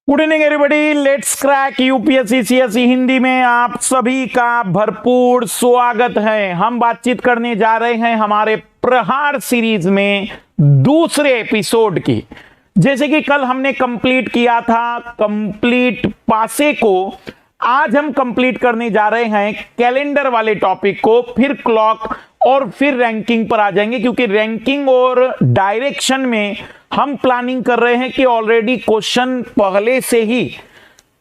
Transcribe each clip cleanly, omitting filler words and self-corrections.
Good evening everybody, let's crack UPSC CSE Hindi में आप सभी का भरपूर स्वागत है। हम बातचीत करने जा रहे हैं हमारे प्रहार सीरीज में दूसरे एपिसोड की। जैसे कि कल हमने कंप्लीट किया था कंप्लीट पासे को, आज हम कंप्लीट करने जा रहे हैं कैलेंडर वाले टॉपिक को, फिर क्लॉक और फिर रैंकिंग पर आ जाएंगे, क्योंकि रैंकिंग और डायरेक्शन में हम प्लानिंग कर रहे हैं कि ऑलरेडी क्वेश्चन पहले से ही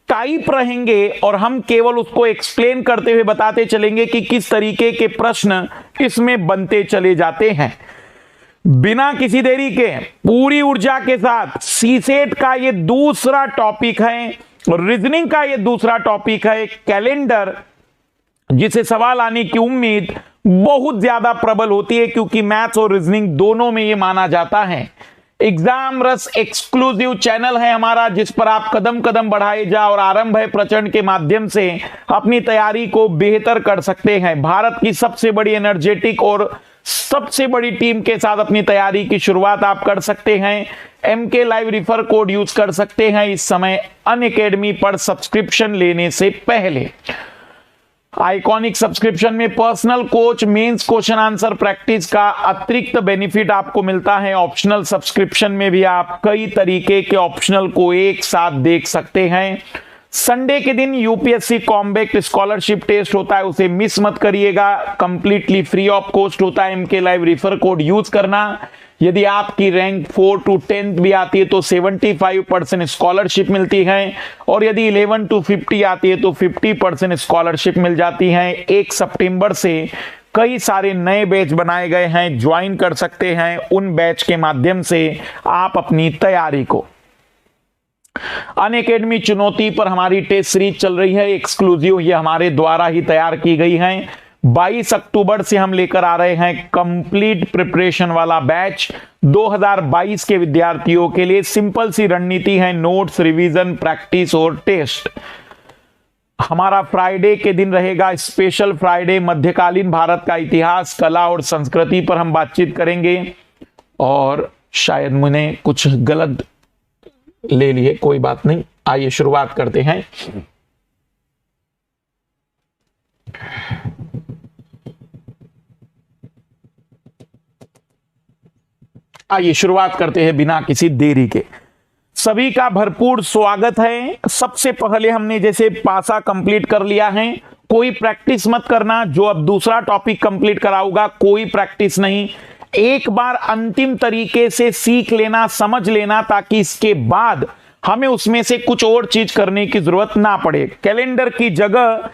टाइप रहेंगे और हम केवल उसको एक्सप्लेन करते हुए बताते चलेंगे कि किस तरीके के प्रश्न इसमें बनते चले जाते हैं। बिना किसी देरी के पूरी ऊर्जा के साथ सीसेट का ये दूसरा टॉपिक है, रीजनिंग का ये दूसरा टॉपिक है कैलेंडर, जिसे सवाल आने की उम्मीद बहुत ज्यादा प्रबल होती है, क्योंकि मैथ्स और रीजनिंग दोनों में ये माना जाता है। एग्जाम रस एक्सक्लूसिव चैनल है हमारा, जिस पर आप कदम कदम बढ़ाए जा और आरंभ है प्रचंड के माध्यम से अपनी तैयारी को बेहतर कर सकते हैं। भारत की सबसे बड़ी एनर्जेटिक और सबसे बड़ी टीम के साथ अपनी तैयारी की शुरुआत आप कर सकते हैं। MK live refer code use कर सकते हैं इस समय अनअकैडमी पर सब्सक्रिप्शन लेने से पहले। आइकॉनिक सब्सक्रिप्शन में personal coach, mains question answer practice का अतिरिक्त बेनिफिट आपको मिलता है। ऑप्शनल सब्सक्रिप्शन में भी आप कई तरीके के ऑप्शनल को एक साथ देख सकते हैं। संडे के दिन यूपीएससी कॉम्बैक्ट स्कॉलरशिप टेस्ट होता है, उसे मिस मत करिएगा। कंप्लीटली फ्री ऑफ कॉस्ट होता है। MK live refer code use करना। यदि आपकी रैंक 4 to 10 भी आती है तो 75% स्कॉलरशिप मिलती है, और यदि 11 to 50 आती है तो 50% स्कॉलरशिप मिल जाती है। 1 सितंबर से कई सारे नए बैच बनाए गए हैं, ज्वाइन कर सकते हैं। उन बैच के माध्यम से आप अपनी तैयारी को, अनअकैडमी चुनौती पर हमारी टेस्ट सीरीज चल रही है, एक्सक्लूसिव, ये हमारे द्वारा ही तैयार की गई है। 22 अक्टूबर से हम लेकर आ रहे हैं कंप्लीट प्रिपरेशन वाला बैच 2022 के विद्यार्थियों के लिए। सिंपल सी रणनीति है, नोट्स, रिवीजन, प्रैक्टिस और टेस्ट। हमारा फ्राइडे के दिन रहेगा स्पेशल फ्राइडे, मध्यकालीन भारत का इतिहास, कला और संस्कृति पर हम बातचीत करेंगे। और शायद मैंने कुछ गलत ले लिए, कोई बात नहीं, आइए शुरुआत करते हैं। आइए शुरुआत करते हैं बिना किसी देरी के। सभी का भरपूर स्वागत है। सबसे पहले हमने जैसे पासा कंप्लीट कर लिया है, कोई प्रैक्टिस मत करना। जो अब दूसरा टॉपिक कंप्लीट कराऊंगा कोई प्रैक्टिस नहीं, एक बार अंतिम तरीके से सीख लेना, समझ लेना, ताकि इसके बाद हमें उसमें से कुछ और चीज करने की जरूरत ना पड़े। कैलेंडर की जगह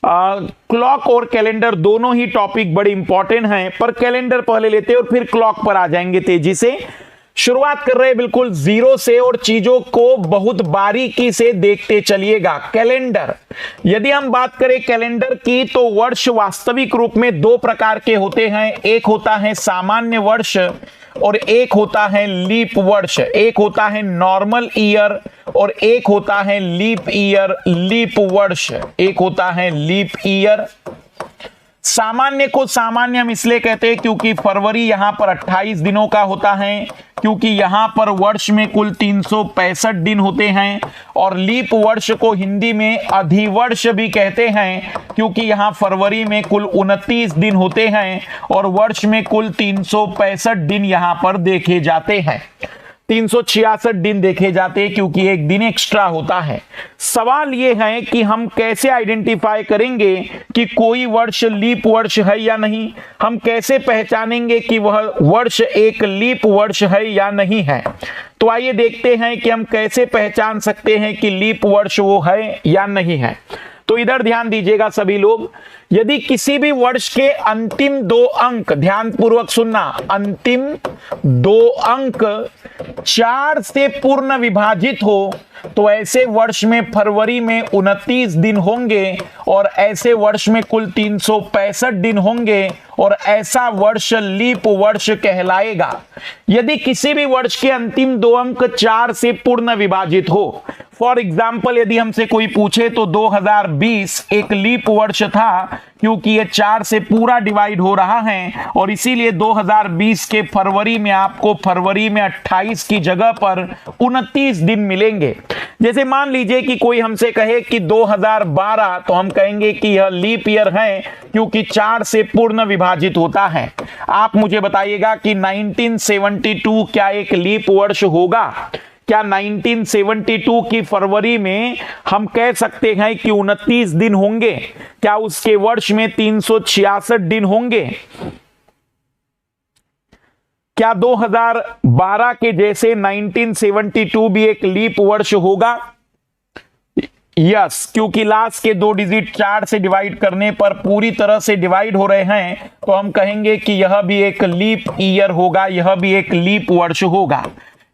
क्लॉक और कैलेंडर दोनों ही टॉपिक बड़े इंपॉर्टेंट हैं, पर कैलेंडर पहले लेते हैं और फिर क्लॉक पर आ जाएंगे तेजी से। शुरुआत कर रहे हैं बिल्कुल जीरो से, और चीजों को बहुत बारीकी से देखते चलिएगा। कैलेंडर, यदि हम बात करें कैलेंडर की, तो वर्ष वास्तविक रूप में 2 प्रकार के होते हैं। एक होता है सामान्य वर्ष और एक होता है लीप वर्ष। एक होता है नॉर्मल ईयर और एक होता है लीप ईयर, लीप वर्ष। एक होता है लीप ईयर। सामान्य को सामान्य हम इसलिए कहते हैं क्योंकि फरवरी यहां पर 28 दिनों का होता है, क्योंकि यहां पर वर्ष में कुल 365 दिन होते हैं। और लीप वर्ष को हिंदी में अधिवर्ष भी कहते हैं, क्योंकि यहां फरवरी में कुल 29 दिन होते हैं और वर्ष में कुल 365 दिन यहां पर देखे जाते हैं। 366 दिन देखे जाते हैं, क्योंकि एक दिन एक्स्ट्रा होता है। सवाल यह है कि हम कैसे आइडेंटिफाई करेंगे कि कोई वर्ष लीप वर्ष है या नहीं। हम कैसे पहचानेंगे कि वह वर्ष एक लीप वर्ष है या नहीं है। तो आइए देखते हैं कि हम कैसे पहचान सकते हैं कि लीप वर्ष वो है या नहीं है। तो इधर ध्यान दीजिएगा सभी लोग। यदि किसी भी वर्ष के अंतिम 2 अंक, ध्यान पूर्वक सुनना, अंतिम 2 अंक 4 से पूर्ण विभाजित हो, तो ऐसे वर्ष में फरवरी में 29 दिन होंगे और ऐसे वर्ष में कुल 365 दिन होंगे, और ऐसा वर्ष लीप वर्ष कहलाएगा। यदि किसी भी वर्ष के अंतिम 2 अंक 4 से पूर्ण विभाजित हो, फॉर एग्जाम्पल यदि हमसे कोई पूछे तो 2020 एक लीप वर्ष था, क्योंकि ये 4 से पूरा डिवाइड हो रहा है, और इसीलिए 2020 के फरवरी में आपको फरवरी में 28 की जगह पर 29 दिन मिलेंगे। जैसे मान लीजिए कि कोई हमसे कहे कि 2012, तो हम कहेंगे कि यह लीप ईयर है क्योंकि 4 से पूर्ण विभाजित होता है। आप मुझे बताइएगा कि 1972 क्या एक लीप वर्ष होगा? क्या 1972 की फरवरी में हम कह सकते हैं कि 29 दिन होंगे? क्या उसके वर्ष में 366 दिन होंगे? क्या 2012 के जैसे 1972 भी एक लीप वर्ष होगा? यस, क्योंकि लास्ट के 2 डिजिट 4 से डिवाइड करने पर पूरी तरह से डिवाइड हो रहे हैं, तो हम कहेंगे कि यह भी एक लीप ईयर होगा, यह भी एक लीप वर्ष होगा।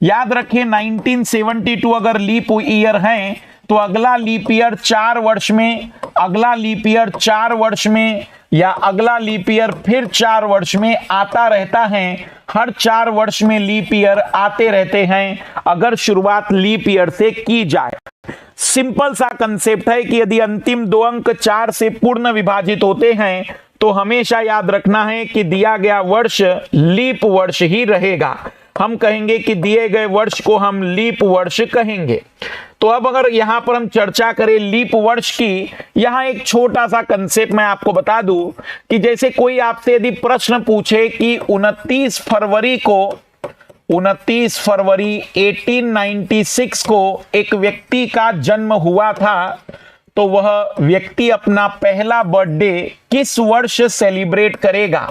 याद रखिए 1972 अगर लीप ईयर है तो अगला लीप ईयर 4 वर्ष में, अगला लीप ईयर 4 वर्ष में, या अगला लीप ईयर फिर 4 वर्ष में आता रहता है। हर 4 वर्ष में लीप ईयर आते रहते हैं अगर शुरुआत लीप ईयर से की जाए। सिंपल सा कंसेप्ट है कि यदि अंतिम 2 अंक 4 से पूर्ण विभाजित होते हैं तो हमेशा याद रखना है कि दिया गया वर्ष लीप वर्ष ही रहेगा। हम कहेंगे कि दिए गए वर्ष को हम लीप वर्ष कहेंगे। तो अब अगर यहां पर हम चर्चा करें लीप वर्ष की, यहां एक छोटा सा कंसेप्ट मैं आपको बता दूं कि जैसे कोई आपसे यदि प्रश्न पूछे कि 29 फरवरी 1896 को एक व्यक्ति का जन्म हुआ था, तो वह व्यक्ति अपना पहला बर्थडे किस वर्ष सेलिब्रेट करेगा?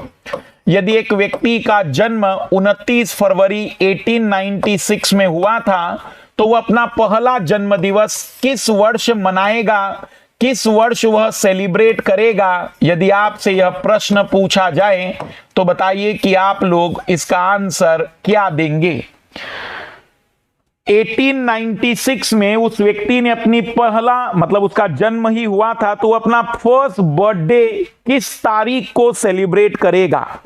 यदि एक व्यक्ति का जन्म 29 फरवरी 1896 में हुआ था तो वह अपना पहला जन्मदिवस किस वर्ष मनाएगा, किस वर्ष वह सेलिब्रेट करेगा? यदि आपसे यह प्रश्न पूछा जाए तो बताइए कि आप लोग इसका आंसर क्या देंगे। 1896 में उस व्यक्ति ने अपनी पहला मतलब उसका जन्म ही हुआ था, तो अपना फर्स्ट बर्थडे किस तारीख को सेलिब्रेट करेगा?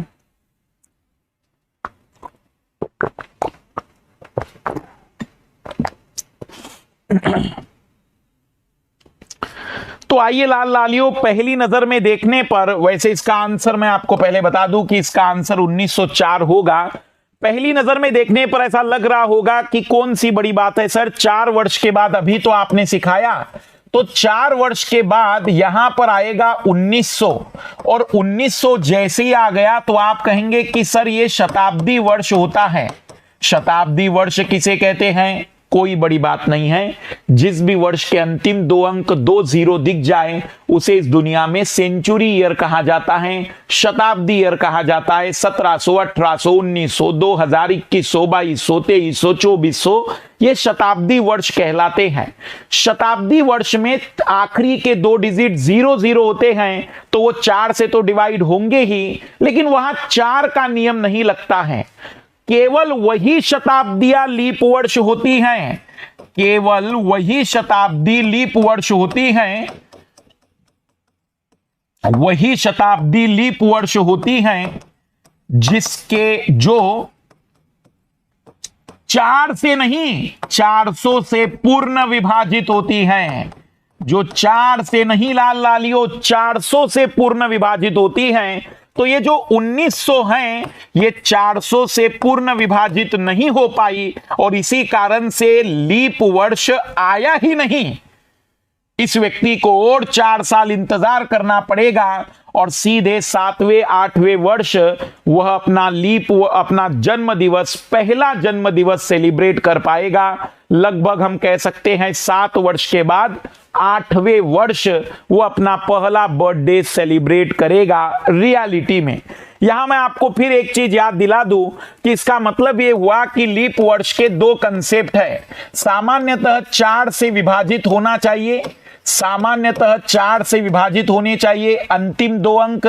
तो आइए लाल लालियों, पहली नजर में देखने पर वैसे इसका आंसर मैं आपको पहले बता दूं कि इसका आंसर 1904 होगा। पहली नजर में देखने पर ऐसा लग रहा होगा कि कौन सी बड़ी बात है सर, 4 वर्ष के बाद अभी तो आपने सिखाया, तो 4 वर्ष के बाद यहां पर आएगा 1900, और 1900 जैसे ही आ गया तो आप कहेंगे कि सर ये शताब्दी वर्ष होता है। शताब्दी वर्ष किसे कहते हैं? कोई बड़ी बात नहीं है, जिस भी वर्ष के अंतिम 2 अंक 2 0 दिख जाए उसे इस दुनिया में सेंचुरी ईयर कहा जाता है, शताब्दी ईयर कहा जाता है। 1700, 1800, 1900, 2000, 2100, 2200, 2300, 2400 ये शताब्दी वर्ष कहलाते हैं। शताब्दी वर्ष में आखिरी के 2 डिजिट 0 0 होते हैं, तो वो 4 से तो डिवाइड होंगे ही, लेकिन वहां 4 का नियम नहीं लगता है। केवल वही शताब्दियां लीप वर्ष होती हैं, केवल वही शताब्दी लीप वर्ष होती हैं, वही शताब्दी लीप वर्ष होती हैं जिसके जो 4 से नहीं 400 से पूर्ण विभाजित होती हैं, जो 4 से नहीं लाल लालियो 400 से पूर्ण विभाजित होती हैं। तो ये जो 1900 हैं ये 400 से पूर्ण विभाजित नहीं हो पाई और इसी कारण से लीप वर्ष आया ही नहीं। इस व्यक्ति को और 4 साल इंतजार करना पड़ेगा और सीधे 7वें 8वें वर्ष वह अपना जन्म दिवस, पहला जन्म दिवस सेलिब्रेट कर पाएगा। लगभग हम कह सकते हैं 7 वर्ष के बाद 8वें वर्ष वो अपना पहला बर्थडे सेलिब्रेट करेगा रियलिटी में। यहां मैं आपको फिर एक चीज याद दिला दूं कि इसका मतलब ये हुआ कि लीप वर्ष के 2 कंसेप्ट है। सामान्यतः 4 से विभाजित होना चाहिए, सामान्यतः 4 से विभाजित होने चाहिए अंतिम 2 अंक,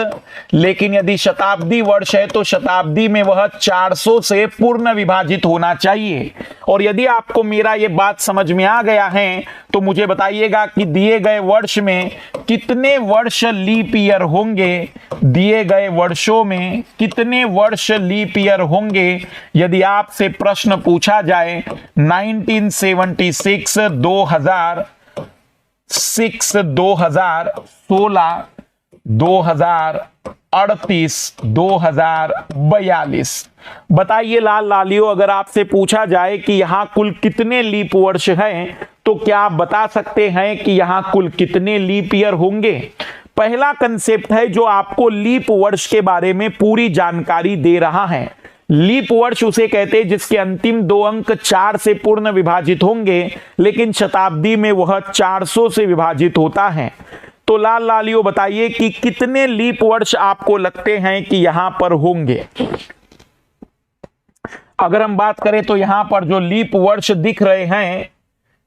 लेकिन यदि शताब्दी वर्ष है तो शताब्दी में वह 400 से पूर्ण विभाजित होना चाहिए। और यदि आपको मेरा ये बात समझ में आ गया है तो मुझे बताइएगा कि दिए गए वर्ष में कितने वर्ष लीप ईयर होंगे, दिए गए वर्षों में कितने वर्ष लीप ईयर होंगे। यदि आपसे प्रश्न पूछा जाए 1976, 2006, 2016, 2038, 2042। बताइए लाल लालियो, अगर आपसे पूछा जाए कि यहां कुल कितने लीप वर्ष हैं तो क्या आप बता सकते हैं कि यहां कुल कितने लीप ईयर होंगे? पहला कंसेप्ट है जो आपको लीप वर्ष के बारे में पूरी जानकारी दे रहा है। लीप वर्ष उसे कहते हैं जिसके अंतिम 2 अंक 4 से पूर्ण विभाजित होंगे, लेकिन शताब्दी में वह 400 से विभाजित होता है। तो लाल लालियो बताइए कि कितने लीप वर्ष आपको लगते हैं कि यहां पर होंगे? अगर हम बात करें तो यहां पर जो लीप वर्ष दिख रहे हैं,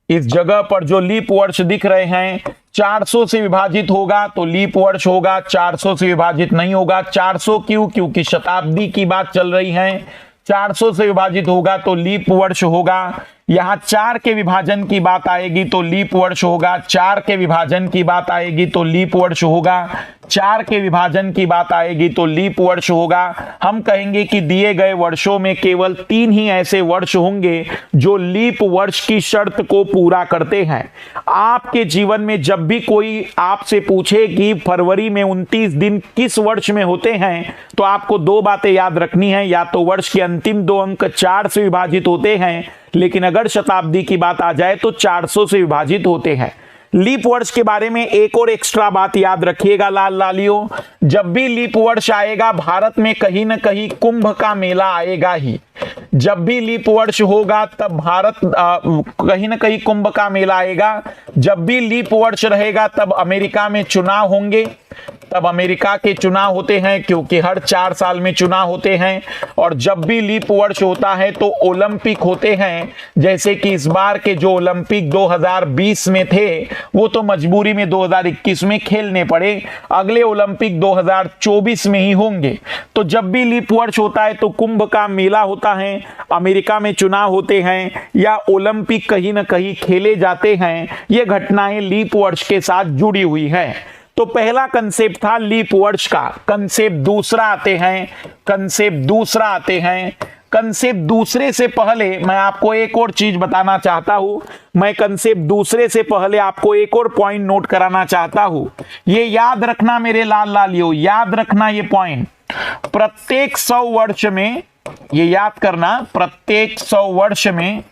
इस जगह पर जो लीप वर्ष दिख रहे हैं 400 से विभाजित होगा तो लीप वर्ष होगा, 400 से विभाजित नहीं होगा। 400 क्यों? क्योंकि शताब्दी की बात चल रही है। 400 से विभाजित होगा तो लीप वर्ष होगा। यहां 4 के विभाजन की बात आएगी तो लीप वर्ष होगा। 4 के विभाजन की बात आएगी तो लीप वर्ष होगा। 4 के विभाजन की बात आएगी तो लीप वर्ष होगा। हम कहेंगे कि दिए गए वर्षों में केवल 3 ही ऐसे वर्ष होंगे जो लीप वर्ष की शर्त को पूरा करते हैं। आपके जीवन में जब भी कोई आपसे पूछे कि फरवरी में 29 दिन किस वर्ष में होते हैं, तो आपको 2 बातें याद रखनी है। या तो वर्ष के अंतिम 2 अंक 4 से विभाजित होते हैं, लेकिन अगर शताब्दी की बात आ जाए तो 400 से विभाजित होते हैं। लीप वर्ष के बारे में एक और एक्स्ट्रा बात याद रखिएगा लाल लालियो, जब भी लीप वर्ष आएगा भारत में कहीं ना कहीं कुंभ का मेला आएगा ही। जब भी लीप वर्ष होगा तब भारत कहीं ना कहीं कुंभ का मेला आएगा। जब भी लीप वर्ष रहेगा तब अमेरिका में चुनाव होंगे। तब अमेरिका के चुनाव होते हैं क्योंकि हर 4 साल में चुनाव होते हैं। और जब भी लीप वर्ष होता है तो ओलंपिक होते हैं, जैसे कि इस बार के जो ओलंपिक 2020 में थे वो तो मजबूरी में 2021 में खेलने पड़े, अगले ओलंपिक 2024 में ही होंगे। तो जब भी लीप वर्ष होता है तो कुंभ का मेला होता है, अमेरिका में चुनाव होते हैं या ओलंपिक कहीं ना कहीं खेले जाते हैं। ये घटनाएं लीप वर्ष के साथ जुड़ी हुई है। तो पहला कंसेप्ट था लीप वर्ष का। कंसेप्ट दूसरा आते हैं। कंसेप्ट दूसरे से पहले मैं आपको एक और चीज बताना चाहता हूं। मैं कंसेप्ट दूसरे से पहले आपको एक और पॉइंट नोट कराना चाहता हूं। ये याद रखना मेरे लाल लालियो, याद रखना ये पॉइंट। प्रत्येक 100 वर्ष में, ये याद करना, प्रत्येक 100 वर्ष में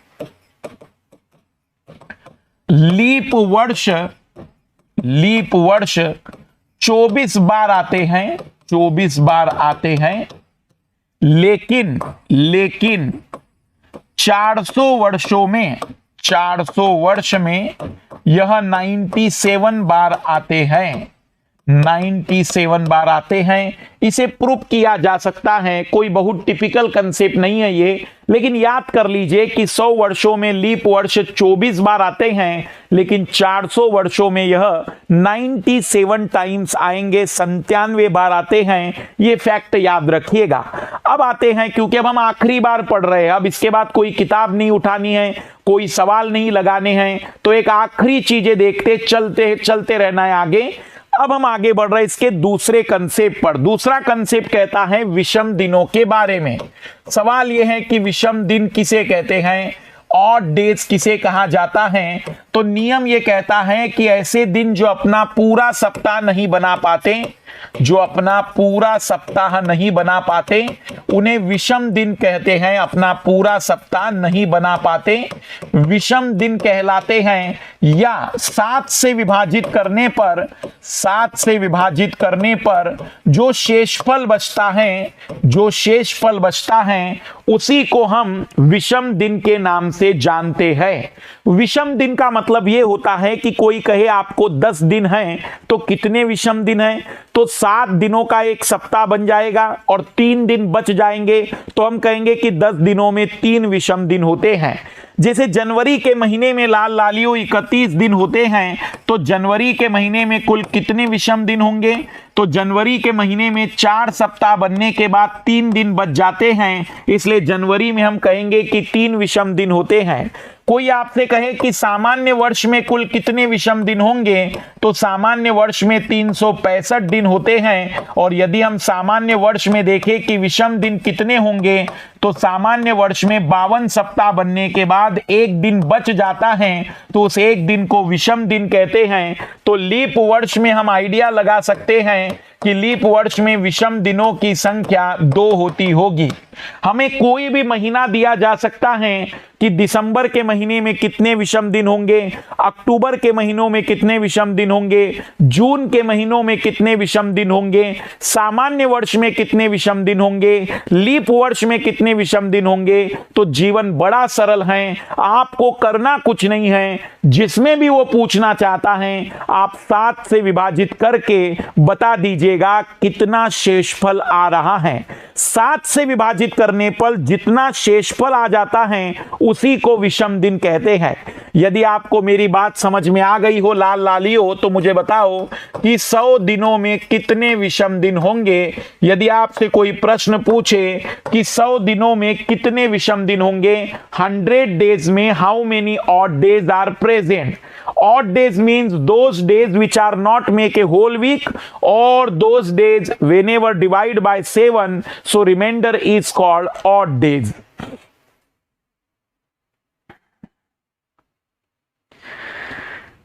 लीप वर्ष 24 बार आते हैं, 24 बार आते हैं। लेकिन 400 वर्ष में यह 97 बार आते हैं। 97 बार आते हैं। इसे प्रूफ किया जा सकता है, कोई बहुत टिपिकल कंसेप्ट नहीं है ये, लेकिन याद कर लीजिए कि 100 वर्षों में लीप वर्ष 24 बार आते हैं, लेकिन 400 वर्षों में यह 97 टाइम्स आएंगे, 97 बार आते हैं। ये फैक्ट याद रखिएगा। अब आते हैं, क्योंकि अब हम आखिरी बार पढ़ रहे हैं, अब इसके बाद कोई किताब नहीं उठानी है, कोई सवाल नहीं लगाने हैं, तो एक आखिरी चीजें देखते चलते रहना है आगे। अब हम आगे बढ़ रहे हैं इसके दूसरे कंसेप्ट पर। दूसरा कंसेप्ट कहता है विषम दिनों के बारे में। सवाल यह है कि विषम दिन किसे कहते हैं, ऑड डेज किसे कहा जाता है? तो नियम यह कहता है कि ऐसे दिन जो अपना पूरा सप्ताह नहीं बना पाते, उन्हें विषम दिन कहते हैं। अपना पूरा सप्ताह नहीं बना पाते विषम दिन कहलाते हैं। या 7 से विभाजित करने पर जो शेषफल बचता है उसी को हम विषम दिन के नाम से जानते हैं। विषम दिन का मतलब यह होता है कि कोई कहे आपको 10 दिन हैं तो कितने विषम दिन हैं, तो 7 दिनों का एक सप्ताह बन जाएगा और 3 दिन बच जाएंगे, तो हम कहेंगे कि 10 दिनों में 3 विषम दिन होते हैं। जैसे जनवरी के महीने में लाल लालियो 31 दिन होते हैं, तो जनवरी के महीने में कुल कितने विषम दिन होंगे? तो जनवरी के महीने में 4 सप्ताह बनने के बाद 3 दिन बच जाते हैं, इसलिए जनवरी में हम कहेंगे कि 3 विषम दिन होते हैं। कोई आपसे कहे कि सामान्य वर्ष में कुल कितने विषम दिन होंगे, तो सामान्य वर्ष में 365 दिन होते हैं। और यदि हम सामान्य वर्ष में देखें कि विषम दिन कितने होंगे, तो सामान्य वर्ष में 52 सप्ताह बनने के बाद एक दिन बच जाता है तो उस एक दिन को विषम दिन कहते हैं। तो लीप वर्ष में हम आइडिया लगा सकते हैं कि लीप वर्ष में विषम दिनों की संख्या 2 होती होगी। हमें कोई भी महीना दिया जा सकता है कि दिसंबर के महीने में कितने विषम दिन होंगे, अक्टूबर के महीनों में कितने विषम दिन होंगे, जून के महीनों में कितने विषम दिन होंगे, सामान्य वर्ष में कितने विषम दिन होंगे, लीप वर्ष में कितने विषम दिन होंगे। तो जीवन बड़ा सरल है, आपको करना कुछ नहीं है। जिसमें भी वो पूछना चाहता है आप 7 से विभाजित करके बता दीजिएगा कितना शेषफल आ रहा है। 7 से विभाजित करने पर जितना शेषफल आ जाता है उसी को विषम दिन कहते हैं। यदि आपको मेरी बात समझ में आ गई हो, लाल लाली हो, तो मुझे बताओ कि 100 दिनों में कितने विषम दिन होंगे। यदि आपसे कोई प्रश्न पूछे कि 100 दिनों में कितने विषम दिन होंगे, 100 डेज में how many odd days are present. Odd days means those days which are not make a whole week, or those days whenever divide by 7, so remainder is called odd days.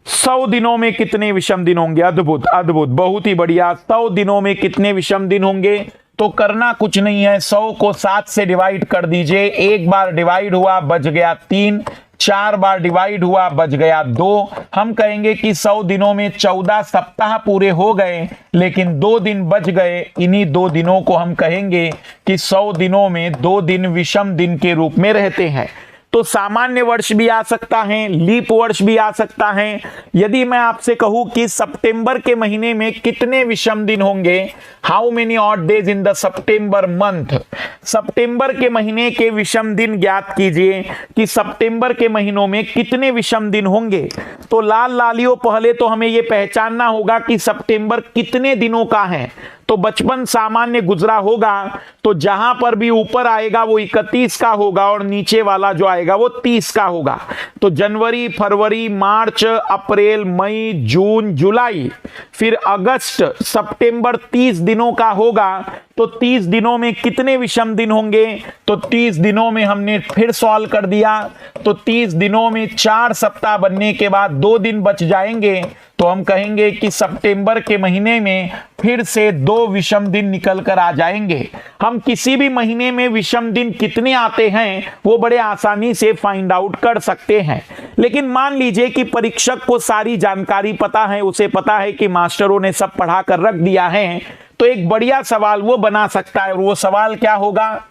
सौ दिनों में कितने विषम दिन होंगे? अद्भुत अद्भुत, बहुत ही बढ़िया। 100 दिनों में कितने विषम दिन होंगे? तो करना कुछ नहीं है, 100 को 7 से डिवाइड कर दीजिए। एक बार डिवाइड हुआ बच गया 3, 4 बार डिवाइड हुआ बच गया 2। हम कहेंगे कि 100 दिनों में 14 सप्ताह पूरे हो गए, लेकिन 2 दिन बच गए। इन्हीं 2 दिनों को हम कहेंगे कि 100 दिनों में 2 दिन विषम दिन के रूप में रहते हैं। तो सामान्य वर्ष भी आ सकता है, लीप वर्ष भी आ सकता है। यदि मैं आपसे कहूं कि सितंबर के महीने में कितने विषम दिन होंगे, how many odd days in the September month, सितंबर के महीने के विषम दिन ज्ञात कीजिए कि सितंबर के महीनों में कितने विषम दिन होंगे। तो लाल लालियों, पहले तो हमें यह पहचानना होगा कि सितंबर कितने दिनों का है। तो बचपन सामान्य गुजरा होगा, तो जहां पर भी ऊपर आएगा वो 31 का होगा और नीचे वाला जो आएगा वो 30 का होगा। तो जनवरी, फरवरी, मार्च, अप्रैल, मई, जून, जुलाई, फिर अगस्त, सितंबर 30 दिनों का होगा। तो 30 दिनों में कितने विषम दिन होंगे? तो 30 दिनों में हमने फिर सॉल्व कर दिया। तो 30 दिनों में 4 सप्ताह बनने के बाद 2 दिन बच जाएंगे। तो हम कहेंगे कि सितंबर के महीने में फिर से 2 विषम दिन निकल कर आ जाएंगे। हम किसी भी महीने में विषम दिन कितने आते हैं वो बड़े आसानी से फाइंड आउट कर सकते हैं। लेकिन मान लीजिए कि परीक्षक को सारी जानकारी पता है, उसे पता है कि मास्टरों ने सब पढ़ा कर रख दिया है, तो एक बढ़िया सवाल वो बना सकता है। और वो सवाल क्या होगा?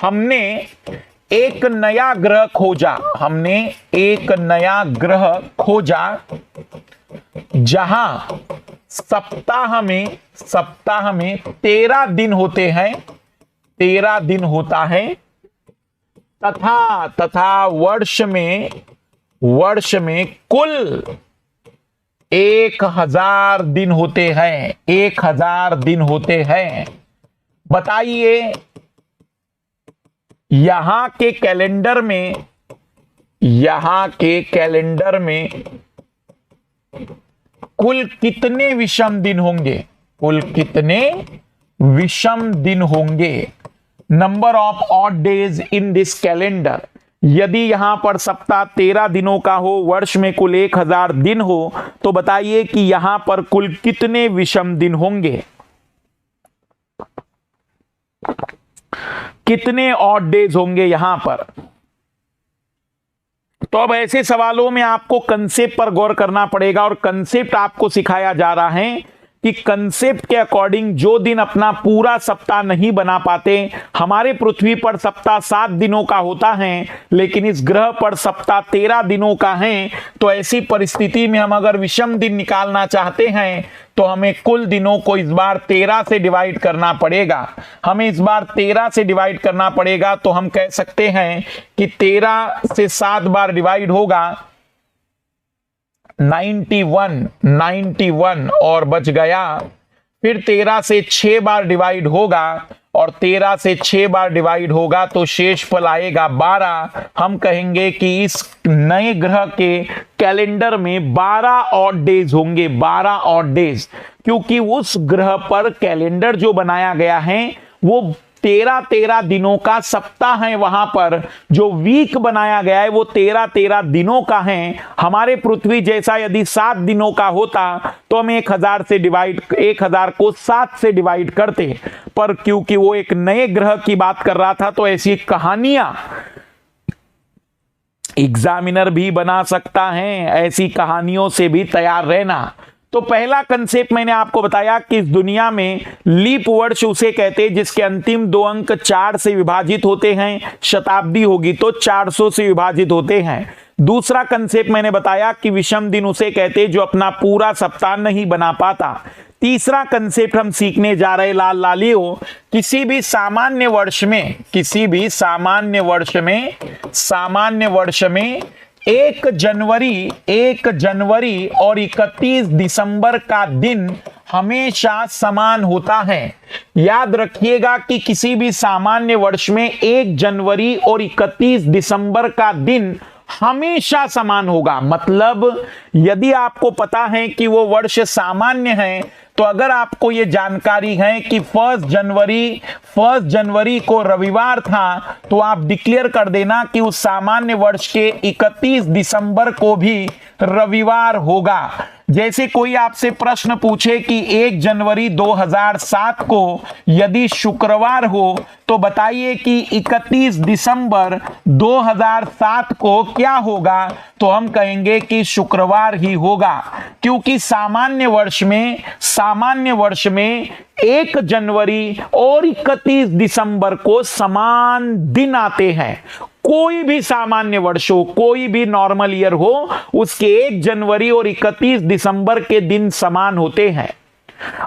हमने एक नया ग्रह खोजा, हमने एक नया ग्रह खोजा जहां सप्ताह में 13 दिन होते हैं, 13 दिन होता है, तथा वर्ष में कुल 1000 दिन होते हैं, 1000 दिन होते हैं। बताइए यहां के कैलेंडर में कुल कितने विषम दिन होंगे? कुल कितने विषम दिन होंगे? Number of odd days in this calendar. यदि यहां पर सप्ताह 13 दिनों का हो, वर्ष में कुल 1000 दिन हो, तो बताइए कि यहां पर कुल कितने विषम दिन होंगे? कितने ऑड डेज होंगे यहां पर? तो अब ऐसे सवालों में आपको कंसेप्ट पर गौर करना पड़ेगा, और कंसेप्ट आपको सिखाया जा रहा है कि कंसेप्ट के अकॉर्डिंग जो दिन अपना पूरा सप्ताह नहीं बना पाते, हमारे पृथ्वी पर सप्ताह 7 दिनों का होता है, लेकिन इस ग्रह पर सप्ताह 13 दिनों का है। तो ऐसी परिस्थिति में हम अगर विषम दिन निकालना चाहते हैं तो हमें कुल दिनों को इस बार 13 से डिवाइड करना पड़ेगा। हमें इस बार 13 से डिवाइड करना पड़ेगा। तो हम कह सकते हैं कि 13 से 7 बार डिवाइड होगा 91 और बच गया। फिर 13 से 6 बार डिवाइड होगा, और 13 से 6 बार डिवाइड होगा तो शेषफल आएगा 12। हम कहेंगे कि इस नए ग्रह के कैलेंडर में 12 ऑड डेज होंगे, 12 ऑड डेज, क्योंकि उस ग्रह पर कैलेंडर जो बनाया गया है वो 13-13 दिनों का सप्ताह है, वहां पर जो वीक बनाया गया है वो 13-13 दिनों का है। हमारे पृथ्वी जैसा यदि 7 दिनों का होता तो हम 1000 को 7 से डिवाइड करते, पर क्योंकि वो एक नए ग्रह की बात कर रहा था तो ऐसी कहानियां एग्जामिनर भी बना सकता है, ऐसी कहानियों से भी तैयार रहना। तो पहला कंसेप्ट मैंने आपको बताया कि इस दुनिया में लीप वर्ष उसे कहते हैं जिसके अंतिम 2 अंक 4 से विभाजित होते हैं, शताब्दी होगी तो 400 से विभाजित होते हैं। दूसरा कंसेप्ट मैंने बताया कि विषम दिन उसे कहते हैं जो अपना पूरा सप्ताह नहीं बना पाता। तीसरा कंसेप्ट हम सीखने जा रहे लाल लालियों, किसी भी सामान्य वर्ष में 1 जनवरी और 31 दिसंबर का दिन हमेशा समान होता है। याद रखिएगा कि किसी भी सामान्य वर्ष में 1 जनवरी और 31 दिसंबर का दिन हमेशा समान होगा। मतलब यदि आपको पता है कि वो वर्ष सामान्य है, तो अगर आपको ये जानकारी है कि 1 जनवरी को रविवार था, तो आप डिक्लेयर कर देना कि उस सामान्य वर्ष के 31 दिसंबर को भी रविवार होगा। जैसे कोई आपसे प्रश्न पूछे कि 1 जनवरी 2007 को यदि शुक्रवार हो तो बताइए कि 31 दिसंबर 2007 को क्या होगा, तो हम कहेंगे कि शुक्रवार ही होगा, क्योंकि सामान्य वर्ष में 1 जनवरी और 31 दिसंबर को समान दिन आते हैं। कोई भी सामान्य वर्ष हो, कोई भी नॉर्मल ईयर हो, उसके 1 जनवरी और 31 दिसंबर के दिन समान होते हैं।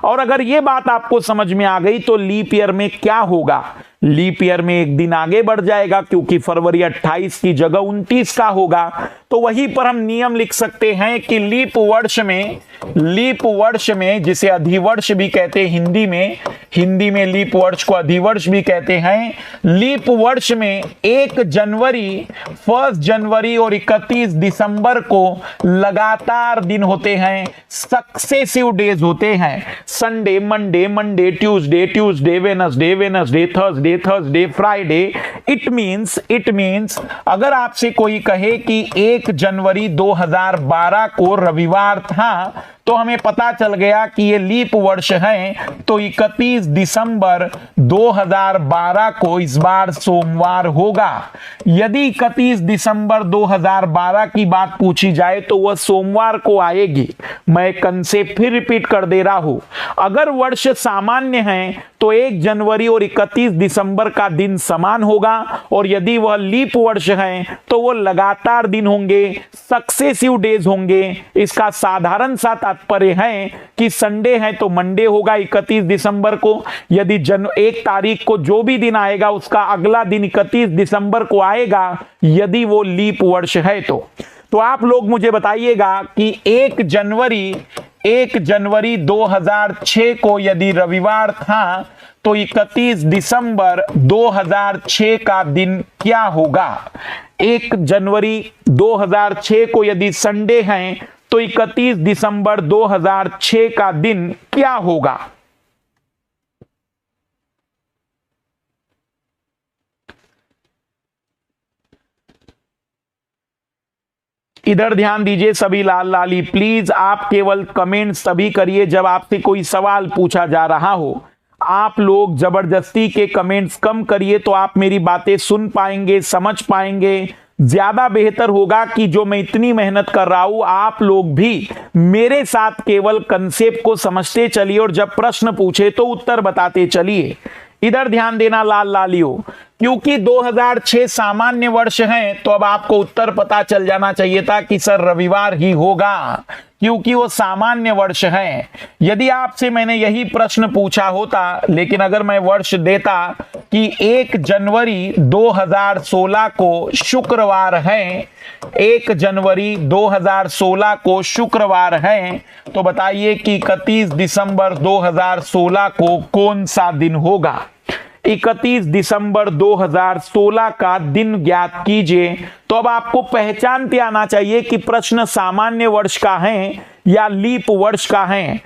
और अगर यह बात आपको समझ में आ गई तो लीप ईयर में क्या होगा, लीप ईयर में एक दिन आगे बढ़ जाएगा, क्योंकि फरवरी 28 की जगह 29 का होगा। तो वहीं पर हम नियम लिख सकते हैं कि लीप वर्ष में जिसे अधिवर्ष भी कहते हैं, हिंदी में लीप वर्ष को अधिवर्ष भी कहते हैं। लीप वर्ष में 1 जनवरी और 31 दिसंबर को लगातार दिन होते हैं, सक्सेसिव डेज होते हैं। Sunday, Monday, Tuesday, Wednesday, Thursday, Friday. It means अगर आपसे कोई कहे कि 1 जनवरी 2012 को रविवार था, तो हमें पता चल गया कि ये लीप वर्ष है, तो 31 दिसंबर 2012 को इस बार सोमवार होगा। यदि 31 दिसंबर 2012 की बात पूछी जाए तो वह सोमवार को आएगी। मैं कंसेप्ट फिर रिपीट कर दे रहा हूं, अगर वर्ष सामान्य है तो 1 जनवरी और 31 दिसंबर का दिन समान होगा, और यदि वह लीप वर्ष है तो वो लगातार दिन होंगे, सक्सेसिव डेज होंगे। इसका साधारण सा तात्पर्य है कि संडे है तो मंडे होगा 31 दिसंबर को, यदि 1 तारीख को जो भी दिन आएगा उसका अगला दिन 31 दिसंबर को आएगा, यदि वो लीप वर्ष है तो आप लोग मुझे बताइएगा कि 1 जनवरी 2006 को यदि रविवार था तो 31 दिसंबर 2006 का दिन क्या होगा। 1 जनवरी 2006 को यदि संडे है तो 31 दिसंबर 2006 का दिन क्या होगा। इधर ध्यान दीजिए सभी लाल लाली, प्लीज आप केवल कमेंट तभी करिए जब आपसे कोई सवाल पूछा जा रहा हो। आप लोग जबरदस्ती के कमेंट्स कम करिए तो आप मेरी बातें सुन पाएंगे, समझ पाएंगे। ज्यादा बेहतर होगा कि जो मैं इतनी मेहनत कर रहा हूं आप लोग भी मेरे साथ केवल कंसेप्ट को समझते चलिए और जब प्रश्न पूछे तो उत्तर बताते चलिए। इधर ध्यान देना लाल लालियों, क्योंकि 2006 सामान्य वर्ष है तो अब आपको उत्तर पता चल जाना चाहिए था कि सर रविवार ही होगा, क्योंकि वो सामान्य वर्ष है। यदि आपसे मैंने यही प्रश्न पूछा होता, लेकिन अगर मैं वर्ष देता कि 1 जनवरी 2016 को शुक्रवार है, 1 जनवरी 2016 को शुक्रवार है, तो बताइए कि 31 दिसंबर 2016 को कौन सा दिन होगा। 31 दिसंबर 2016 का दिन ज्ञात कीजिए। तो अब आपको पहचानते आना चाहिए कि प्रश्न सामान्य वर्ष का है या लीप वर्ष का है।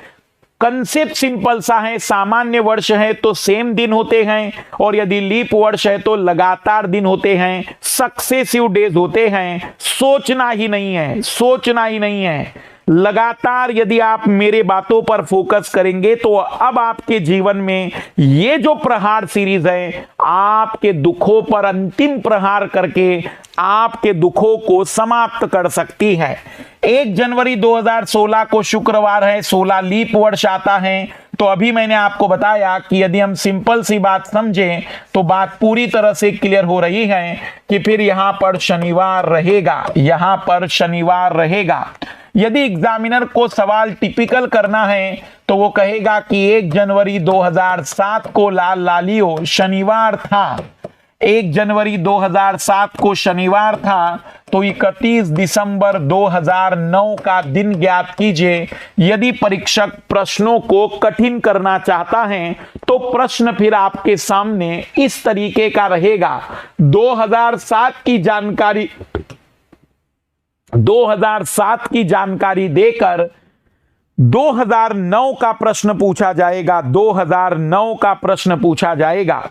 कंसेप्ट सिंपल सा है, सामान्य वर्ष है तो सेम दिन होते हैं, और यदि लीप वर्ष है तो लगातार दिन होते हैं, सक्सेसिव डेज होते हैं। सोचना ही नहीं है, सोचना ही नहीं है। लगातार यदि आप मेरे बातों पर फोकस करेंगे तो अब आपके जीवन में ये जो प्रहार सीरीज है आपके दुखों पर अंतिम प्रहार करके आपके दुखों को समाप्त कर सकती है। 1 जनवरी 2016 को शुक्रवार है, 16 लीप वर्ष आता है। तो अभी मैंने आपको बताया कि यदि हम सिंपल सी बात समझें तो बात पूरी तरह से क्लियर हो रही है कि फिर यहां पर शनिवार रहेगा, यहां पर शनिवार रहेगा। यदि एग्जामिनर को सवाल टिपिकल करना है तो वो कहेगा कि 1 जनवरी 2007 को लाल लालियो शनिवार था, 1 जनवरी 2007 को शनिवार था, तो 31 दिसंबर 2009 का दिन ज्ञात कीजिए। यदि परीक्षक प्रश्नों को कठिन करना चाहता है तो प्रश्न फिर आपके सामने इस तरीके का रहेगा। 2007 की जानकारी देकर 2009 का प्रश्न पूछा जाएगा, 2009 का प्रश्न पूछा जाएगा।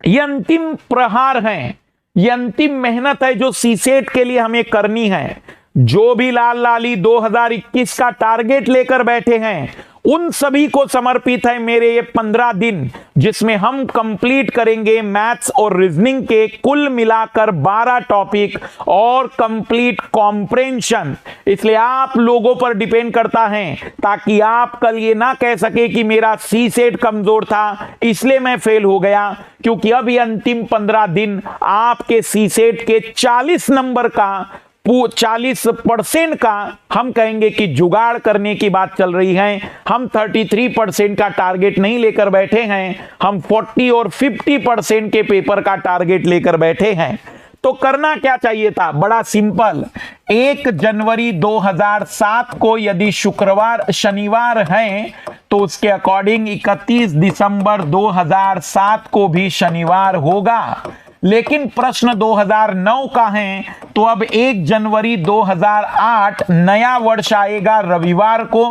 यह अंतिम प्रहार है, यह अंतिम मेहनत है जो सीसेट के लिए हमें करनी है। जो भी लाल लाली 2021 का टारगेट लेकर बैठे हैं उन सभी को समर्पित है मेरे ये 15 दिन, जिसमें हम कंप्लीट करेंगे मैथ्स और रीजनिंग के कुल मिलाकर 12 टॉपिक और कंप्लीट कॉम्प्रेंशन। इसलिए आप लोगों पर डिपेंड करता है ताकि आप कल ये ना कह सके कि मेरा सीसेट कमजोर था इसलिए मैं फेल हो गया, क्योंकि अब ये अंतिम 15 दिन आपके सीसेट के 40 नंबर का 40% का हम कहेंगे कि जुगाड़ करने की बात चल रही है। हम 33% का टारगेट नहीं लेकर बैठे हैं, हम 40 और 50% के पेपर का टारगेट लेकर बैठे हैं। तो करना क्या चाहिए था? बड़ा सिंपल। 1 जनवरी 2007 को यदि शनिवार है तो उसके अकॉर्डिंग 31 दिसंबर 2007 को भी शनिवार होगा। लेकिन प्रश्न 2009 का है तो अब 1 जनवरी 2008 नया वर्ष आएगा रविवार को।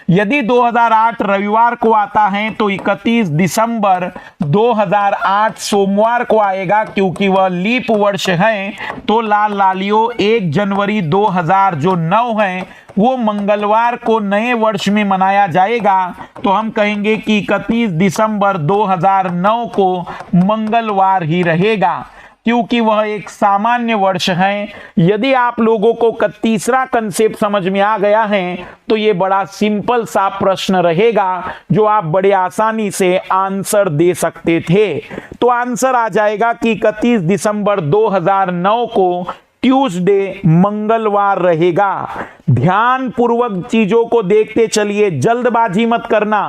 यदि 2008 रविवार को आता है तो 31 दिसंबर 2008 सोमवार को आएगा, क्योंकि वह लीप वर्ष है। तो लाल लालियो 1 जनवरी 2009 है वो मंगलवार को नए वर्ष में मनाया जाएगा। तो हम कहेंगे कि 31 दिसंबर 2009 को मंगलवार ही रहेगा, क्योंकि वह एक सामान्य वर्ष है। यदि आप लोगों को तीसरा कंसेप्ट समझ में आ गया है तो ये बड़ा सिंपल सा प्रश्न रहेगा जो आप बड़े आसानी से आंसर दे सकते थे। तो आंसर आ जाएगा कि 31 दिसंबर 2009 को ट्यूसडे मंगलवार रहेगा। ध्यान पूर्वक चीजों को देखते चलिए, जल्दबाजी मत करना,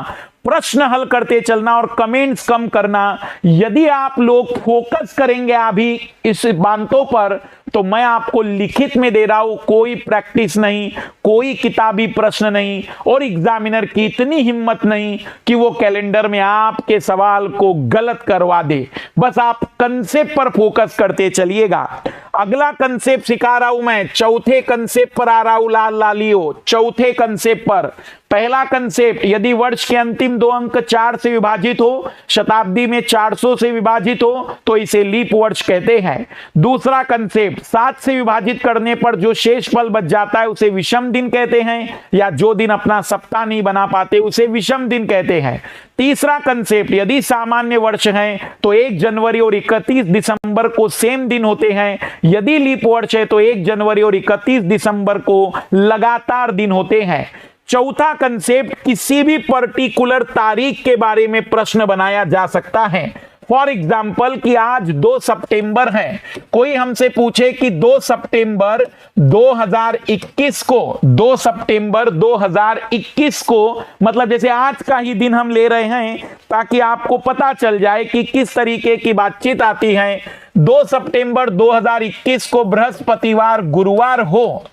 प्रश्न हल करते चलना और कमेंट्स कम करना। यदि आप लोग फोकस करेंगे अभी इस बातों पर तो मैं आपको लिखित में दे रहा हूं, कोई प्रैक्टिस नहीं, कोई किताबी प्रश्न नहीं, और एग्जामिनर की इतनी हिम्मत नहीं कि वो कैलेंडर में आपके सवाल को गलत करवा दे। बस आप कंसेप्ट पर फोकस करते चलिएगा। अगला कंसेप्ट सिखा रहा हूं मैं, चौथे कंसेप्ट पर आ रहा हूं लाल लालियो, चौथे कंसेप्ट पर। पहला कंसेप्ट, यदि वर्ष के अंतिम 2 अंक 4 से विभाजित हो, शताब्दी में 400 से विभाजित हो तो इसे लीप वर्ष कहते हैं। दूसरा कंसेप्ट, 7 से विभाजित करने पर जो शेष पल बच जाता है उसे विषम दिन कहते हैं, या जो दिन अपना सप्ताह नहीं बना पाते उसे विषम दिन कहते हैं। तीसरा कंसेप्ट, यदि सामान्य वर्ष है तो 1 जनवरी और 31 दिसंबर को सेम दिन होते हैं, यदि लीप वर्ष है तो 1 जनवरी और 31 दिसंबर को लगातार दिन होते हैं। चौथा कंसेप्ट, किसी भी पर्टिकुलर तारीख के बारे में प्रश्न बनाया जा सकता है। फॉर एग्जाम्पल कि आज 2 सितंबर है, कोई हमसे पूछे कि 2 सितंबर 2021 को, 2 सितंबर 2021 को, मतलब जैसे आज का ही दिन हम ले रहे हैं ताकि आपको पता चल जाए कि किस तरीके की बातचीत आती है। 2 सितंबर 2021 को बृहस्पतिवार गुरुवार हो,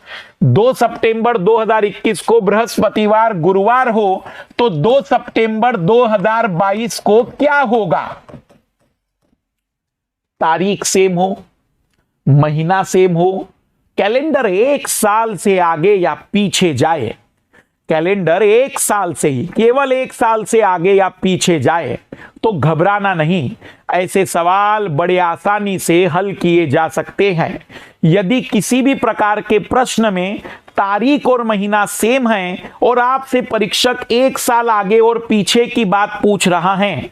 2 सितंबर 2021 को बृहस्पतिवार गुरुवार हो तो 2 सितंबर 2022 को क्या होगा? तारीख सेम हो, महीना सेम हो, कैलेंडर 1 साल से आगे या पीछे जाए, कैलेंडर एक साल से ही, केवल एक साल से आगे या पीछे जाए तो घबराना नहीं। ऐसे सवाल बड़े आसानी से हल किए जा सकते हैं। यदि किसी भी प्रकार के प्रश्न में तारीख और महीना सेम है और आपसे परीक्षक एक साल आगे और पीछे की बात पूछ रहा है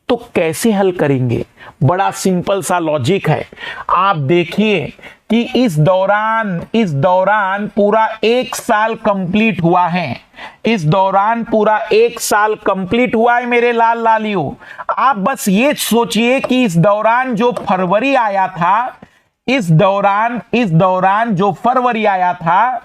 तो कैसे हल करेंगे? बड़ा सिंपल सा लॉजिक है। आप देखिए कि इस दौरान पूरा एक साल कंप्लीट हुआ है। इस दौरान पूरा एक साल कंप्लीट हुआ है मेरे लाल लालियों। आप बस ये सोचिए कि इस दौरान जो फरवरी आया था, इस दौरान जो फरवरी आया था,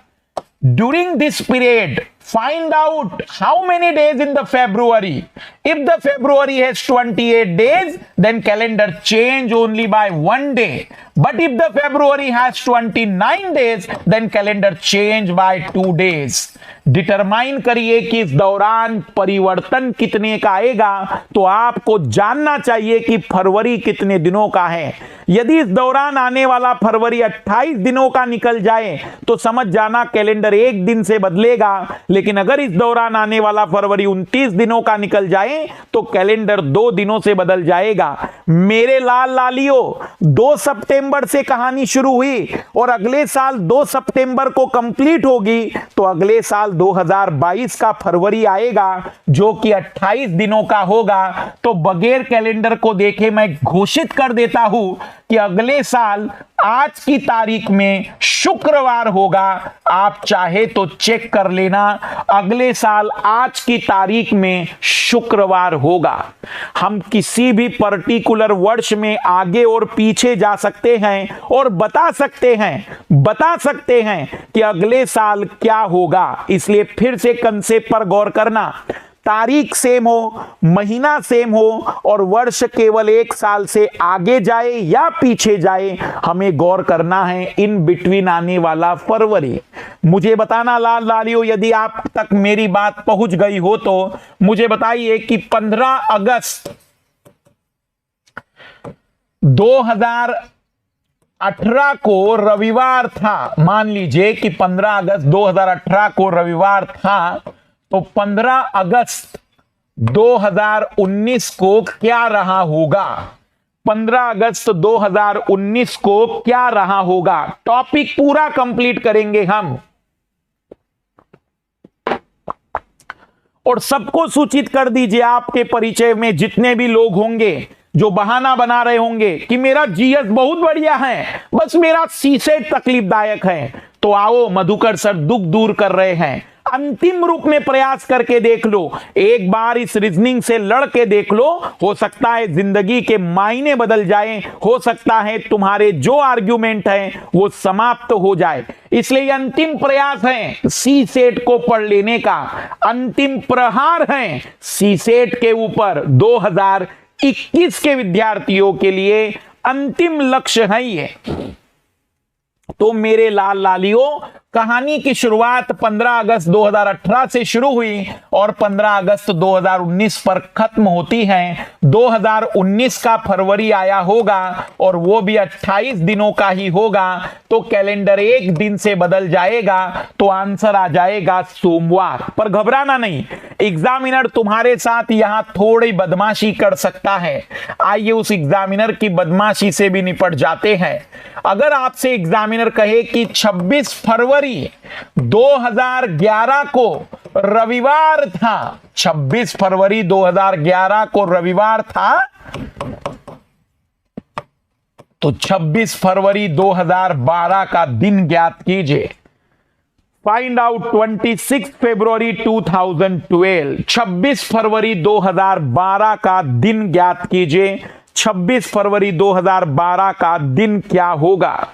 during this period find out how many days in the February. If the February has 28 days, then calendar change only by 1 day. But if the February has 29 days, then calendar change by 2 days. Determine करिए कि इस दौरान परिवर्तन कितने का आएगा, तो आपको जानना चाहिए कि फरवरी कितने दिनों का है। यदि इस दौरान आने वाला फरवरी 28 दिनों का निकल जाए तो समझ जाना कैलेंडर एक दिन से बदलेगा, लेकिन अगर इस दौरान आने वाला फरवरी 29 दिनों का निकल जाए तो कैलेंडर 2 दिनों से बदल जाएगा। मेरे लाल लालियों, 2 सितंबर से कहानी शुरू हुई और अगले साल 2 सितंबर को कंप्लीट होगी, तो अगले साल 2022 का फरवरी आएगा जो कि 28 दिनों का होगा। तो बगैर कैलेंडर को देखे मैं घोषित कर देता हूं कि अगले साल आज की तारीख में शुक्रवार होगा। आप चाहे तो चेक कर लेना, अगले साल आज की तारीख में शुक्रवार होगा। हम किसी भी पर्टिकुलर वर्ष में आगे और पीछे जा सकते हैं और बता सकते हैं कि अगले साल क्या होगा। इसलिए फिर से कंसेप्ट पर गौर करना। तारीख सेम हो, महीना सेम हो और वर्ष केवल एक साल से आगे जाए या पीछे जाए, हमें गौर करना है इन बिटवीन आने वाला फरवरी। मुझे बताना लाल लालियों, यदि आप तक मेरी बात पहुंच गई हो तो मुझे बताइए कि 15 अगस्त 2018 को रविवार था। मान लीजिए कि 15 अगस्त 2018 को रविवार था, तो 15 अगस्त 2019 को क्या रहा होगा? 15 अगस्त 2019 को क्या रहा होगा? टॉपिक पूरा कंप्लीट करेंगे हम और सबको सूचित कर दीजिए। आपके परिचय में जितने भी लोग होंगे जो बहाना बना रहे होंगे कि मेरा जीएस बहुत बढ़िया है, बस मेरा सीसेट तकलीफदायक है, तो आओ, मधुकर सर दुख दूर कर रहे हैं। अंतिम रूप में प्रयास करके देख लो, एक बार इस रीजनिंग से लड़ के देख लो, हो सकता है जिंदगी के मायने बदल जाए, हो सकता है तुम्हारे जो आर्ग्यूमेंट है वो समाप्त हो जाए। इसलिए अंतिम प्रयास है सी सेट को पढ़ लेने का, अंतिम प्रहार है सी सेट के ऊपर। 2021 के विद्यार्थियों के लिए अंतिम लक्ष्य है ये। तो मेरे लाल लालियों, कहानी की शुरुआत 15 अगस्त 2018 से शुरू हुई और 15 अगस्त 2019 पर खत्म होती है। 2019 का फरवरी आया होगा और वो भी 28 दिनों का ही होगा, तो कैलेंडर एक दिन से बदल जाएगा, तो आंसर आ जाएगा सोमवार। पर घबराना नहीं, एग्जामिनर तुम्हारे साथ यहां थोड़ी बदमाशी कर सकता है। आइए उस एग्जामिनर की बदमाशी से भी निपट जाते हैं। अगर आपसे एग्जामिनर कहे कि 26 फरवरी 2011 को रविवार था, 26 फरवरी 2011 को रविवार था, तो 26 फरवरी 2012 का दिन ज्ञात कीजिए। फाइंड आउट 26 फरवरी 2012। 26 फरवरी 2012 का दिन ज्ञात कीजिए। 26 फरवरी 2012 का दिन क्या होगा?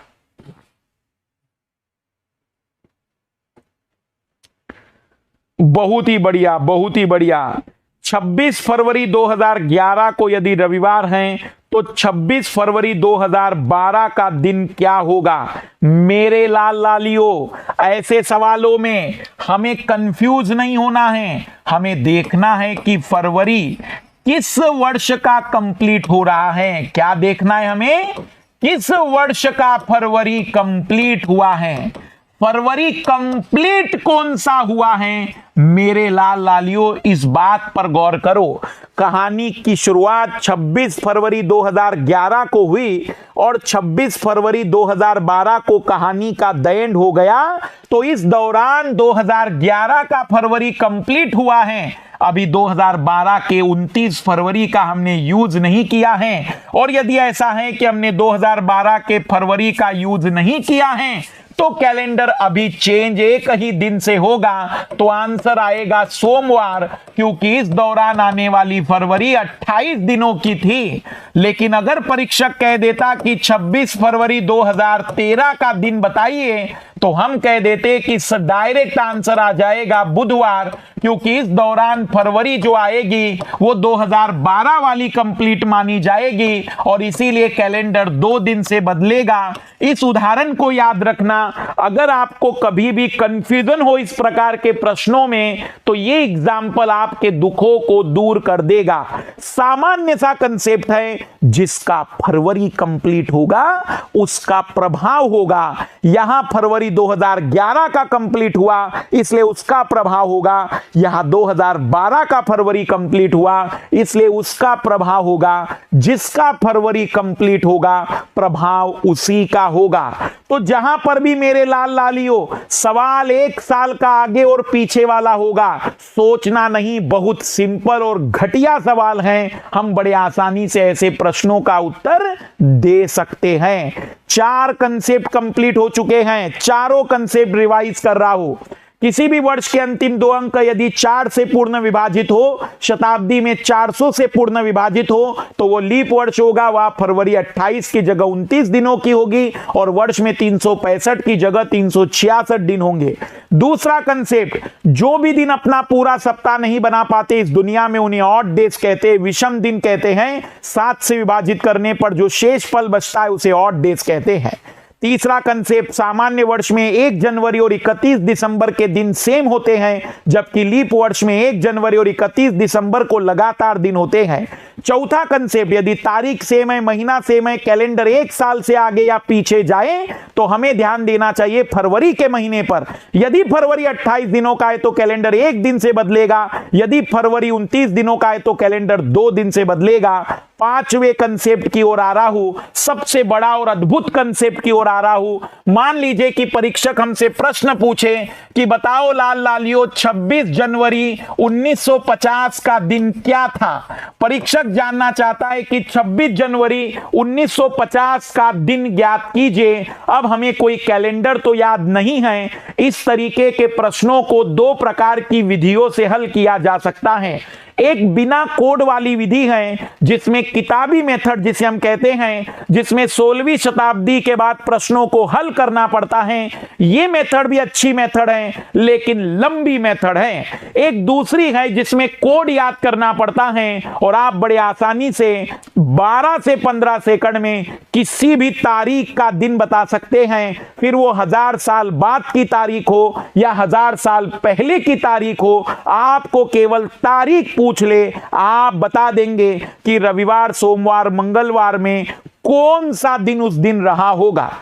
बहुत ही बढ़िया, बहुत ही बढ़िया। 26 फरवरी 2011 को यदि रविवार है तो 26 फरवरी 2012 का दिन क्या होगा? मेरे लाल लालियों, ऐसे सवालों में हमें कंफ्यूज नहीं होना है, हमें देखना है कि फरवरी किस वर्ष का कंप्लीट हो रहा है। क्या देखना है हमें? किस वर्ष का फरवरी कंप्लीट हुआ है। फरवरी कंप्लीट कौन सा हुआ है? मेरे लाल लालियों, इस बात पर गौर करो। कहानी की शुरुआत 26 फरवरी 2011 को हुई और 26 फरवरी 2012 को कहानी का द एंड हो गया। तो इस दौरान 2011 का फरवरी कंप्लीट हुआ है। अभी 2012 के 29 फरवरी का हमने यूज नहीं किया है। और यदि ऐसा है कि हमने 2012 के फरवरी का यूज नहीं किया है तो कैलेंडर अभी चेंज एक ही दिन से होगा। तो आंसर आएगा सोमवार, क्योंकि इस दौरान आने वाली फरवरी 28 दिनों की थी। लेकिन अगर परीक्षक कह देता कि 26 फरवरी 2013 का दिन बताइए तो हम कह देते कि डायरेक्ट आंसर आ जाएगा बुधवार, क्योंकि इस दौरान फरवरी जो आएगी वो 2012 वाली कंप्लीट मानी जाएगी और इसीलिए कैलेंडर 2 दिन से बदलेगा। इस उदाहरण को याद रखना। अगर आपको कभी भी कंफ्यूजन हो इस प्रकार के प्रश्नों में तो ये एग्जाम्पल आपके दुखों को दूर कर देगा। सामान्य सा कंसेप्ट है, जिसका फरवरी कंप्लीट होगा उसका प्रभाव होगा। यहां फरवरी 2011 का कंप्लीट हुआ इसलिए उसका प्रभाव होगा। यहां 2012 का फरवरी कंप्लीट हुआ इसलिए उसका प्रभाव होगा। जिसका फरवरी कंप्लीट होगा प्रभाव उसी का होगा। तो जहां पर भी मेरे लाल लालियों सवाल 1 साल का आगे और पीछे वाला होगा, सोचना नहीं, बहुत सिंपल और घटिया सवाल है। हम बड़े आसानी से ऐसे प्रश्नों का उत्तर दे सकते हैं। 4 कंसेप्ट कंप्लीट हो चुके हैं, चारों कंसेप्ट रिवाइज कर रहा हूं। किसी भी वर्ष के अंतिम 2 अंक यदि 4 से पूर्ण विभाजित हो, शताब्दी में 400 से पूर्ण विभाजित हो तो वो लीप वर्ष होगा। वह फरवरी 28 की जगह 29 दिनों की होगी और वर्ष में 365 की जगह 366 दिन होंगे। दूसरा कंसेप्ट, जो भी दिन अपना पूरा सप्ताह नहीं बना पाते इस दुनिया में उन्हें ऑड डेज कहते हैं, विषम दिन कहते हैं। 7 से विभाजित करने पर जो शेष फल बचता है उसे ऑड डेज कहते हैं। तीसरा कंसेप्ट, सामान्य वर्ष में 1 जनवरी और 31 दिसंबर के दिन सेम होते हैं, जबकि लीप वर्ष में 1 जनवरी और 31 दिसंबर को लगातार दिन होते हैं। चौथा कंसेप्ट, यदि तारीख सेम है, महीना सेम है, कैलेंडर 1 साल से आगे या पीछे जाए तो हमें ध्यान देना चाहिए फरवरी के महीने पर। यदि फरवरी 28 दिनों का है तो कैलेंडर 1 दिन से बदलेगा। यदि फरवरी 29 दिनों का है तो कैलेंडर 2 दिन से बदलेगा। 5वें कंसेप्ट की ओर आ रहा हूं, सबसे बड़ा और अद्भुत कंसेप्ट की ओर आ रहा हूं। मान लीजिए कि परीक्षक हमसे प्रश्न पूछे कि बताओ लाल लालियों 26 जनवरी 1950 का दिन क्या था। परीक्षक जानना चाहता है कि 26 जनवरी 1950 का दिन ज्ञात कीजिए। अब हमें कोई कैलेंडर तो याद नहीं है। इस तरीके के प्रश्नों को 2 प्रकार की विधियों से हल किया जा सकता है। एक बिना कोड वाली विधि है जिसमें किताबी मेथड जिसे हम कहते हैं, जिसमें 16वीं शताब्दी के बाद प्रश्नों को हल करना पड़ता है। यह मेथड भी अच्छी मेथड है लेकिन लंबी मेथड है। एक दूसरी है जिसमें कोड याद करना पड़ता है और आप बड़े आसानी से 12 से 15 सेकंड में किसी भी तारीख का दिन बता सकते हैं, फिर वो 1000 साल बाद की तारीख हो या 1000 साल पहले की तारीख हो। आपको केवल तारीख पूछ ले, आप बता देंगे कि रविवार, सोमवार, मंगलवार में कौन सा दिन उस दिन रहा होगा।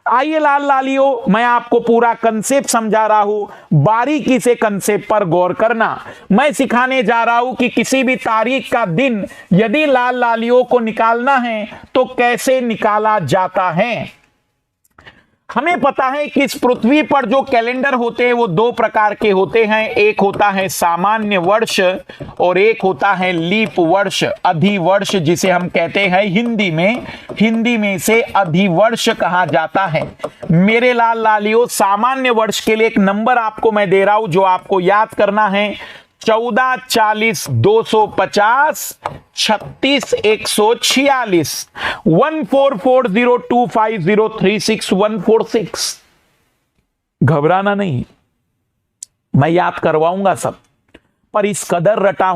आइए लाल लालियों, मैं आपको पूरा कंसेप्ट समझा रहा हूं, बारीकी से कंसेप्ट पर गौर करना। मैं सिखाने जा रहा हूं कि किसी भी तारीख का दिन यदि लाल लालियों को निकालना है तो कैसे निकाला जाता है। हमें पता है कि इस पृथ्वी पर जो कैलेंडर होते हैं वो 2 प्रकार के होते हैं। एक होता है सामान्य वर्ष और एक होता है लीप वर्ष, अधिवर्ष जिसे हम कहते हैं हिंदी में इसे अधिवर्ष कहा जाता है। मेरे लाल लालियों, सामान्य वर्ष के लिए एक नंबर आपको मैं दे रहा हूं जो आपको याद करना है। 14, 40, 250, 36, 146, 144025036146। घबराना नहीं, मैं याद करवाऊंगा सब, पर इस कदर रटा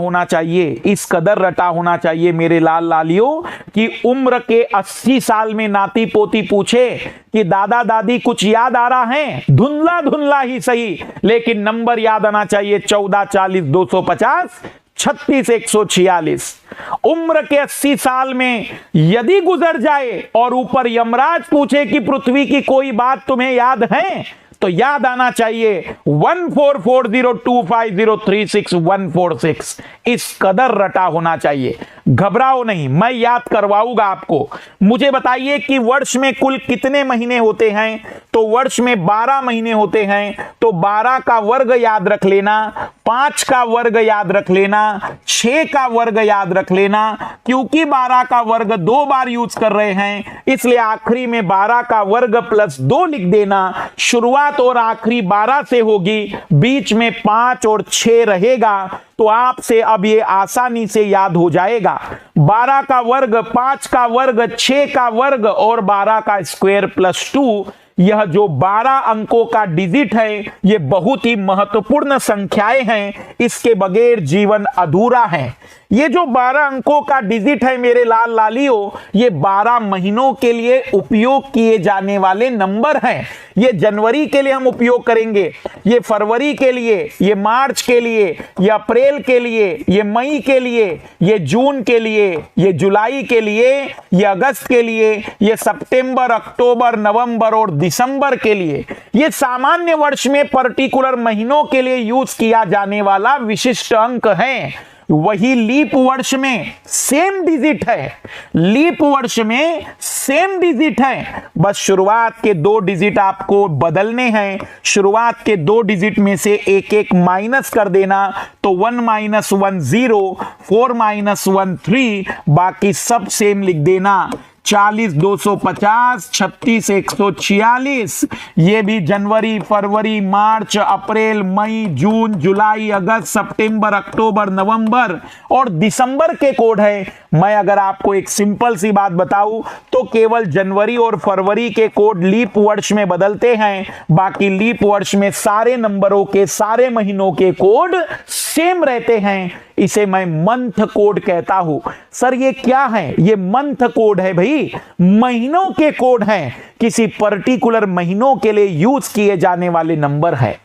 होना चाहिए मेरे लाल लालियों कि उम्र के 80 साल में नाती पोती पूछे कि दादा दादी कुछ याद आ रहा है, धुंधला धुंधला ही सही, लेकिन नंबर याद आना चाहिए। 14, 40, 250, 36, 146। उम्र के 80 साल में यदि गुजर जाए और ऊपर यमराज पूछे कि पृथ्वी की कोई बात तुम्हें याद है, तो याद आना चाहिए 144025036146 इस कदर रटा होना चाहिए। घबराओ नहीं, मैं याद करवाऊंगा आपको। मुझे बताइए कि वर्ष में कुल कितने महीने होते हैं? तो वर्ष में 12 महीने होते हैं, तो 12 का वर्ग याद रख लेना, 5 का वर्ग याद रख लेना, 6 का वर्ग याद रख लेना। क्योंकि 12 का वर्ग 2 बार यूज कर रहे हैं, इसलिए आखिरी में 12 का वर्ग प्लस 2 लिख देना। शुरुआत और आखिरी 12 से होगी, बीच में 5 और 6 रहेगा, तो आपसे अब ये आसानी से याद हो जाएगा। 12 का वर्ग, 5 का वर्ग, 6 का वर्ग और 12 का स्क्वायर प्लस 2। यह जो 12 अंकों का डिजिट है, ये बहुत ही महत्वपूर्ण संख्याएं हैं, इसके बगैर जीवन अधूरा है। ये जो 12 अंकों का डिजिट है मेरे लाल लालियों, ये 12 महीनों के लिए उपयोग किए जाने वाले नंबर हैं। ये जनवरी के लिए हम उपयोग करेंगे, ये फरवरी के लिए, ये मार्च के लिए, ये अप्रैल के लिए, ये मई के लिए, ये जून के लिए, ये जुलाई के लिए, ये अगस्त के लिए, ये सितंबर, अक्टूबर, नवंबर और दिसंबर के लिए। ये सामान्य वर्ष में पर्टिकुलर महीनों के लिए यूज किया जाने वाला विशिष्ट अंक है। वही लीप वर्ष में सेम डिजिट है, लीप वर्ष में सेम डिजिट है, बस शुरुआत के 2 डिजिट आपको बदलने हैं। शुरुआत के 2 डिजिट में से एक एक माइनस कर देना, तो 1 - 1 0, 4 - 1 3, बाकी सब सेम लिख देना। 40 250, 36 146। ये भी जनवरी, फरवरी, मार्च, अप्रैल, मई, जून, जुलाई, अगस्त, सितंबर, अक्टूबर, नवंबर और दिसंबर के कोड है। मैं अगर आपको एक सिंपल सी बात बताऊं तो केवल जनवरी और फरवरी के कोड लीप वर्ष में बदलते हैं, बाकी लीप वर्ष में सारे नंबरों के, सारे महीनों के कोड सेम रहते हैं। इसे मैं मंथ कोड कहता हूं। सर ये क्या है? ये मंथ कोड है भाई, महीनों के कोड हैं, किसी पर्टिकुलर महीनों के लिए यूज किए जाने वाले नंबर है।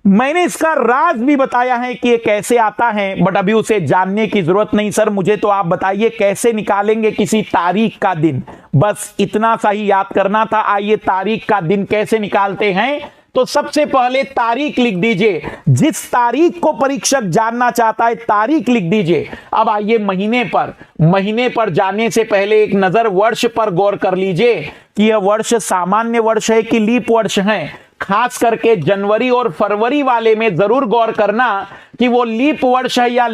मैंने इसका राज भी बताया है कि ये कैसे आता है, बट अभी उसे जानने की जरूरत नहीं। सर मुझे तो आप बताइए कैसे निकालेंगे किसी तारीख का दिन, बस इतना सा ही याद करना था। आइए तारीख का दिन कैसे निकालते हैं। तो सबसे पहले तारीख लिख दीजिए, जिस तारीख को परीक्षक जानना चाहता है तारीख लिख दीजिए। अब आइए महीने पर जाने से पहले एक नजर वर्ष पर गौर कर लीजिए कि यह वर्ष सामान्य वर्ष है कि लीप वर्ष है। खास करके जनवरी और फरवरी वाले में जरूर गौर करना कि वो लीप वर्ष है या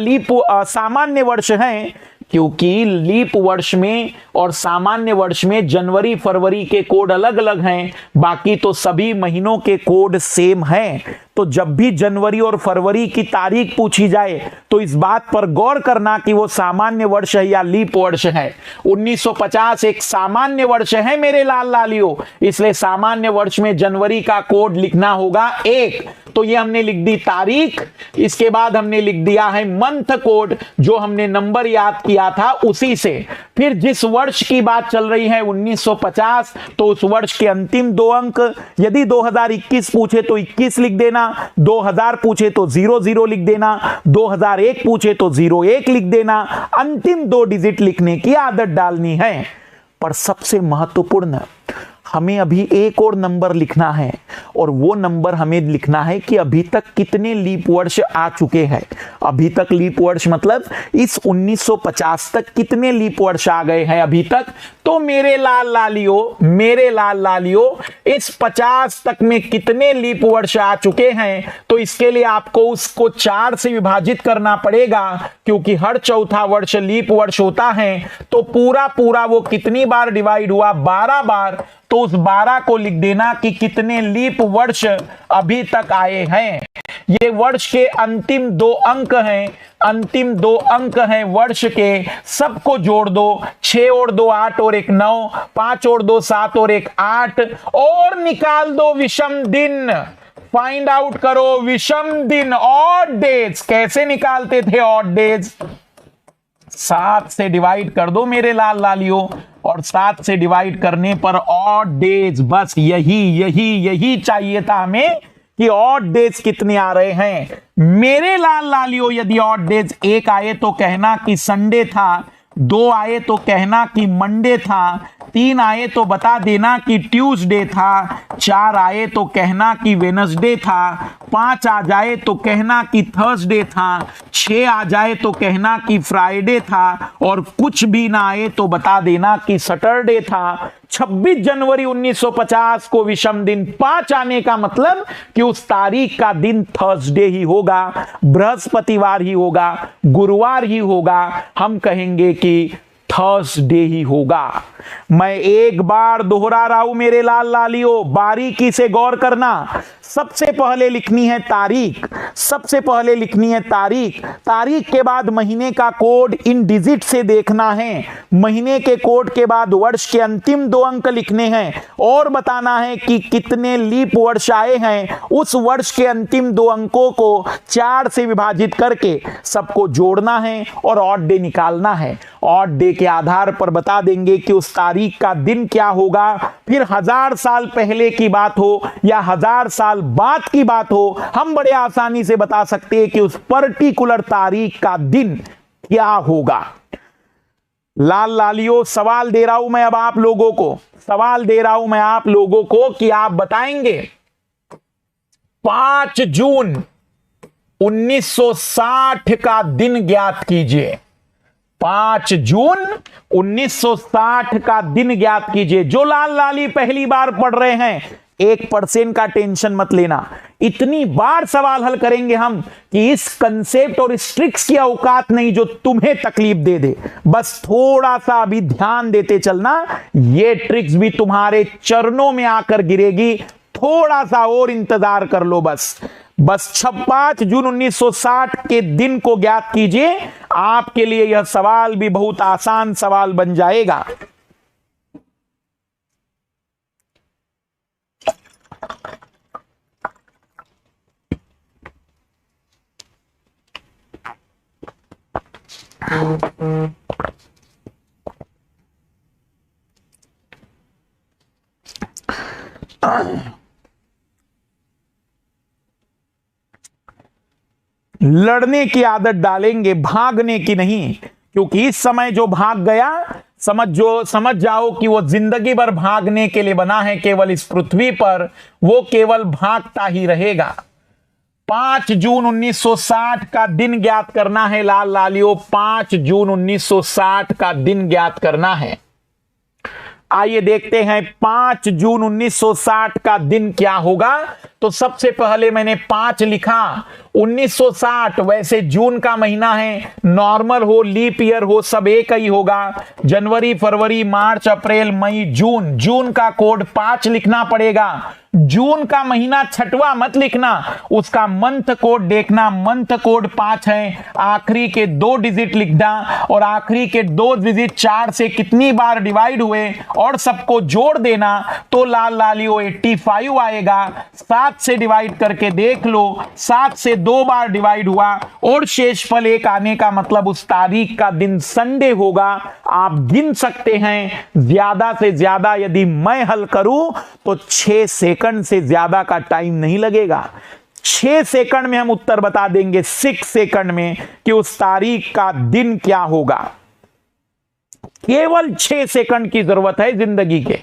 सामान्य वर्ष है, क्योंकि लीप वर्ष में और सामान्य वर्ष में जनवरी फरवरी के कोड अलग अलग हैं, बाकी तो सभी महीनों के कोड सेम हैं। तो जब भी जनवरी और फरवरी की तारीख पूछी जाए तो इस बात पर गौर करना कि वो सामान्य वर्ष है या लीप वर्ष है। 1950 एक सामान्य वर्ष है मेरे लाल लालियों, इसलिए सामान्य वर्ष में जनवरी का कोड लिखना होगा 1। तो ये हमने लिख दी तारीख, इसके बाद हमने लिख दिया है मंथ कोड, जो हमने नंबर याद किया था उसी से। फिर जिस वर्ष की बात चल रही है 1950, तो उस वर्ष के अंतिम 2 अंक, यदि 2021 पूछे तो 21 लिख देना, 2000 पूछे तो 00 लिख देना, 2001 पूछे तो 01 लिख देना। अंतिम 2 डिजिट लिखने की आदत डालनी है। पर सबसे महत्वपूर्ण, हमें अभी एक और नंबर लिखना है, और वो नंबर हमें लिखना है कि अभी तक कितने लीप वर्ष आ चुके हैं। अभी तक लीप वर्ष मतलब इस 1950 तक कितने लीप वर्ष आ गए हैं अभी तक। तो मेरे लाल लालियों इस 50 तक में कितने लीप वर्ष आ चुके हैं, तो इसके लिए आपको उसको 4 से विभाजित करना पड़ेगा, क्योंकि हर चौथा वर्ष लीप वर्ष होता है। तो पूरा वो कितनी बार डिवाइड हुआ? 12 बार। तो उस 12 को लिख देना कि कितने लीप वर्ष अभी तक आए हैं। ये वर्ष के अंतिम 2 अंक हैं, वर्ष के, सबको जोड़ दो। 6 और 2 8 और 1 9, 5 और 2 7 और 1 8, और निकाल दो विषम दिन। फाइंड आउट करो विषम दिन, ऑड डेज। कैसे निकालते थे ऑड डेज? 7 से डिवाइड कर दो मेरे लाल लालियों, और 7 से डिवाइड करने पर ऑड डेज। बस यही चाहिए था हमें कि ऑड डेज कितने आ रहे हैं। मेरे लाल लालियों यदि ऑड डेज 1 आए तो कहना कि संडे था, 2 आए तो कहना कि मंडे था, 3 आए तो बता देना कि ट्यूसडे था, 4 आए तो कहना कि वेनसडे था, 5 आ जाए तो कहना कि थर्सडे था, 6 आ जाए तो कहना कि फ्राइडे था, और कुछ भी ना आए तो बता देना कि सैटरडे था। 26 जनवरी 1950 को विषम दिन, 5 आने का मतलब कि उस तारीख का दिन थर्सडे ही होगा, बृहस्पतिवार ही होगा, गुरुवार ही होगा, हम कहेंगे कि थर्सडे ही होगा। मैं एक बार दोहरा रहा हूं मेरे लाल लालियों, बारीकी से गौर करना। सबसे पहले लिखनी है तारीख, सबसे पहले लिखनी है तारीख, तारीख के बाद महीने का कोड इन डिजिट से देखना है, महीने के कोड के बाद वर्ष के अंतिम 2 अंक लिखने हैं और बताना है कि कितने लीप वर्ष आए हैं। उस वर्ष के अंतिम 2 अंकों को 4 से विभाजित करके सबको जोड़ना है और ऑड डे निकालना है। ऑड डे के आधार पर बता देंगे कि उस तारीख का दिन क्या होगा। फिर 1000 साल पहले की बात हो या 1000 साल बाद की बात हो, हम बड़े आसानी से बता सकते हैं कि उस पर्टिकुलर तारीख का दिन क्या होगा। लाल लालियों, सवाल दे रहा हूं मैं अब आप लोगों को, सवाल दे रहा हूं मैं आप लोगों को कि आप बताएंगे 5 जून 1960 का दिन ज्ञात कीजिए। 5 जून 1960 का दिन ज्ञात कीजिए। जो लाल लाली पहली बार पढ़ रहे हैं, 1% का टेंशन मत लेना, इतनी बार सवाल हल करेंगे हम कि इस कंसेप्ट और इस ट्रिक्स की औकात नहीं जो तुम्हें तकलीफ दे दे। बस थोड़ा सा अभी ध्यान देते चलना, ये ट्रिक्स भी तुम्हारे चरणों में आकर गिरेगी। थोड़ा सा और इंतजार कर लो बस। 5 जून 1960 के दिन को ज्ञात कीजिए। आपके लिए यह सवाल भी बहुत आसान सवाल बन जाएगा। लड़ने की आदत डालेंगे, भागने की नहीं, क्योंकि इस समय जो भाग गया समझ जाओ कि वो जिंदगी भर भागने के लिए बना है। केवल इस पृथ्वी पर वो केवल भागता ही रहेगा। 5 जून 1960 का दिन ज्ञात करना है लाल लालियों, 5 जून 1960 का दिन ज्ञात करना है। आइए देखते हैं 5 जून 1960 का दिन क्या होगा। तो सबसे पहले मैंने 5 लिखा। 1960 वैसे जून का महीना है, नॉर्मल हो लीप ईयर हो सब एक ही होगा। जनवरी फरवरी मार्च अप्रैल मई जून, जून का कोड 5 लिखना पड़ेगा। जून का महीना 6वां मत लिखना, उसका मंथ कोड देखना, मंथ कोड 5 है। आखिरी के 2 डिजिट लिखना और आखिरी के 2 डिजिट 4 से कितनी बार डिवाइड हुए और सबको जोड़ देना तो लाल लालियो 85 आएगा। 7 से डिवाइड करके देख लो, 7 से 2 बार डिवाइड हुआ और शेषफल 1 आने का मतलब उस तारीख का दिन संडे होगा। आप गिन सकते हैं, ज्यादा से ज्यादा यदि मैं हल करूं तो 6 सेकंड से ज्यादा का टाइम नहीं लगेगा। 6 सेकंड में हम उत्तर बता देंगे, 6 सेकंड में, कि उस तारीख का दिन क्या होगा। केवल 6 सेकंड की जरूरत है जिंदगी के।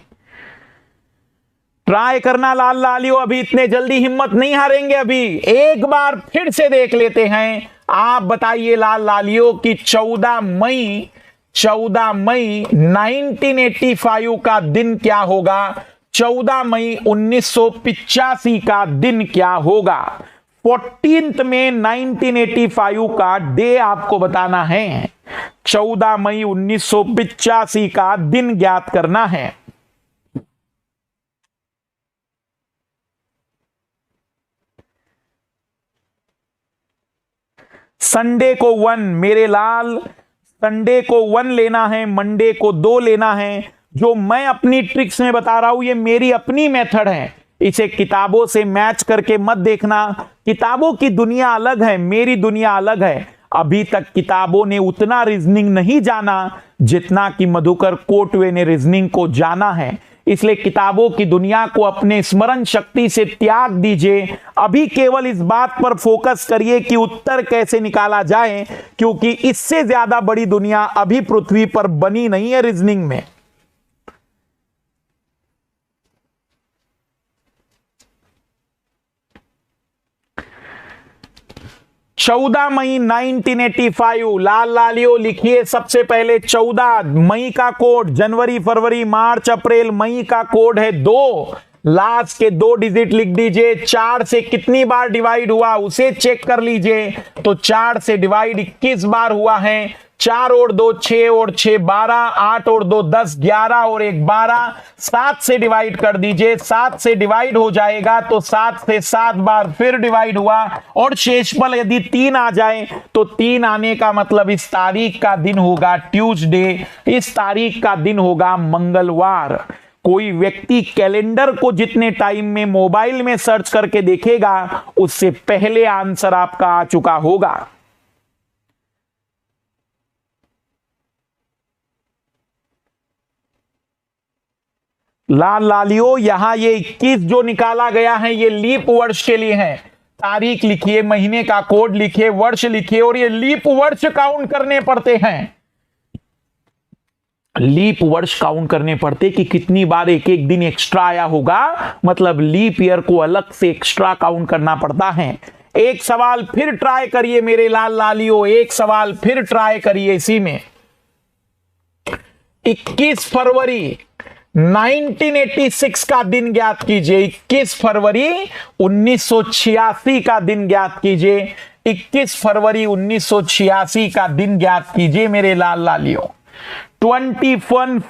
ट्राई करना लाल लालियो, अभी इतने जल्दी हिम्मत नहीं हारेंगे। अभी एक बार फिर से देख लेते हैं। आप बताइए लाल लालियो कि 14 मई 1985 का दिन क्या होगा। 14 मई 1985 का दिन क्या होगा। 14 में 1985 का डे आपको बताना है। 14 मई 1985 का दिन ज्ञात करना है। संडे को 1 मेरे लाल, संडे को 1 लेना है, मंडे को 2 लेना है। जो मैं अपनी ट्रिक्स में बता रहा हूं ये मेरी अपनी मेथड है, इसे किताबों से मैच करके मत देखना। किताबों की दुनिया अलग है, मेरी दुनिया अलग है। अभी तक किताबों ने उतना रीजनिंग नहीं जाना जितना कि मधुकर कोटवे ने रीजनिंग को जाना है। इसलिए किताबों की दुनिया को अपने स्मरण शक्ति से त्याग दीजिए। अभी केवल इस बात पर फोकस करिए कि उत्तर कैसे निकाला जाए, क्योंकि इससे ज्यादा बड़ी दुनिया अभी पृथ्वी पर बनी नहीं है रीजनिंग में। 14 मई 1985, लाल लालियो लिखिए सबसे पहले 14 मई का कोड। जनवरी, फरवरी, मार्च, अप्रैल, मई का कोड है 2। लास्ट के 2 डिजिट लिख दीजिए। 4 से कितनी बार डिवाइड हुआ उसे चेक कर लीजिए। तो 4 से डिवाइड 21 बार हुआ है। 4 और 2 6 और 6 12, 8 और 2 10, 11 और 1 12। 7 से डिवाइड कर दीजिए। 7 से डिवाइड हो जाएगा तो 7 से 7 बार फिर डिवाइड हुआ, और शेषफल यदि 3 आ जाए तो 3 आने का मतलब इस तारीख का दिन होगा ट्यूसडे, इस तारीख का दिन होगा मंगलवार। कोई व्यक्ति कैलेंडर को जितने टाइम में मोबाइल में सर्च करके देखेगा उससे पहले आंसर आपका आ चुका होगा। लाल लालियो, यहां ये 21 जो निकाला गया है ये लीप वर्ष के लिए है। तारीख लिखिए, महीने का कोड लिखिए, वर्ष लिखिए, और ये लीप वर्ष काउंट करने पड़ते हैं। लीप वर्ष काउंट करने पड़ते कि कितनी बार एक एक दिन एक्स्ट्रा आया होगा, मतलब लीप ईयर को अलग से एक्स्ट्रा काउंट करना पड़ता है। एक सवाल फिर ट्राई करिए मेरे लाल लालियो, एक सवाल फिर ट्राई करिए इसी में। 21 फरवरी 1986 का दिन ज्ञात कीजिए। 21 फरवरी 1986 का दिन ज्ञात कीजिए। 21 फरवरी 1986 का दिन ज्ञात कीजिए मेरे लाल लालियो। 21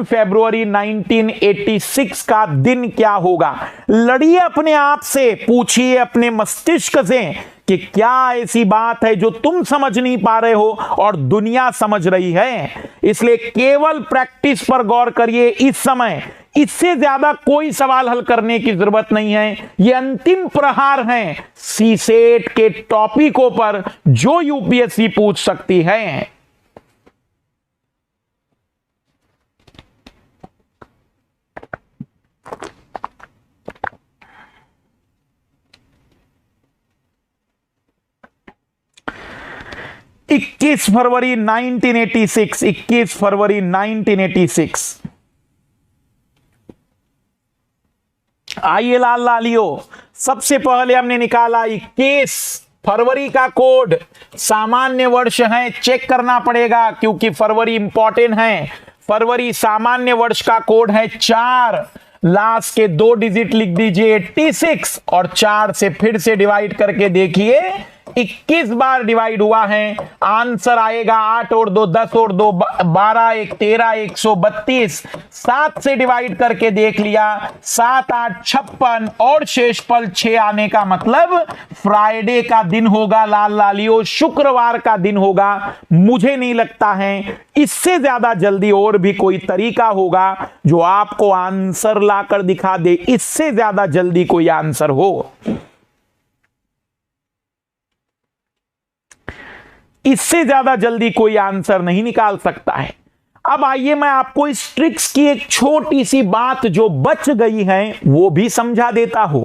फरवरी 1986 का दिन क्या होगा? लड़िए अपने आप से, पूछिए अपने मस्तिष्क से कि क्या ऐसी बात है जो तुम समझ नहीं पा रहे हो और दुनिया समझ रही है। इसलिए केवल प्रैक्टिस पर गौर करिए इस समय। इससे ज्यादा कोई सवाल हल करने की जरूरत नहीं है। ये अंतिम प्रहार है सीसेट के टॉपिकों पर जो यूपीएससी पूछ सकती है। इक्कीस फरवरी 1986, 21 फरवरी 1986। आइए लाल लालियो, सबसे पहले हमने निकाला 21 फरवरी का कोड। सामान्य वर्ष है, चेक करना पड़ेगा क्योंकि फरवरी इंपॉर्टेंट है। फरवरी सामान्य वर्ष का कोड है 4। लास्ट के 2 डिजिट लिख दीजिए 86, और 4 से फिर से डिवाइड करके देखिए 21 बार डिवाइड हुआ है। आंसर आएगा 8 और 2 10 और 2 12, 1 13, 132। 7 से डिवाइड करके देख लिया, 7 8 56, और शेषफल 6 आने का मतलब फ्राइडे का दिन होगा लाल लालियो, शुक्रवार का दिन होगा। मुझे नहीं लगता है इससे ज्यादा जल्दी और भी कोई तरीका होगा जो आपको आंसर लाकर दिखा दे। इससे ज्यादा जल्दी कोई आंसर हो, इससे ज्यादा जल्दी कोई आंसर नहीं निकाल सकता है। अब आइए मैं आपको इस ट्रिक्स की एक छोटी सी बात जो बच गई है वो भी समझा देता हूं।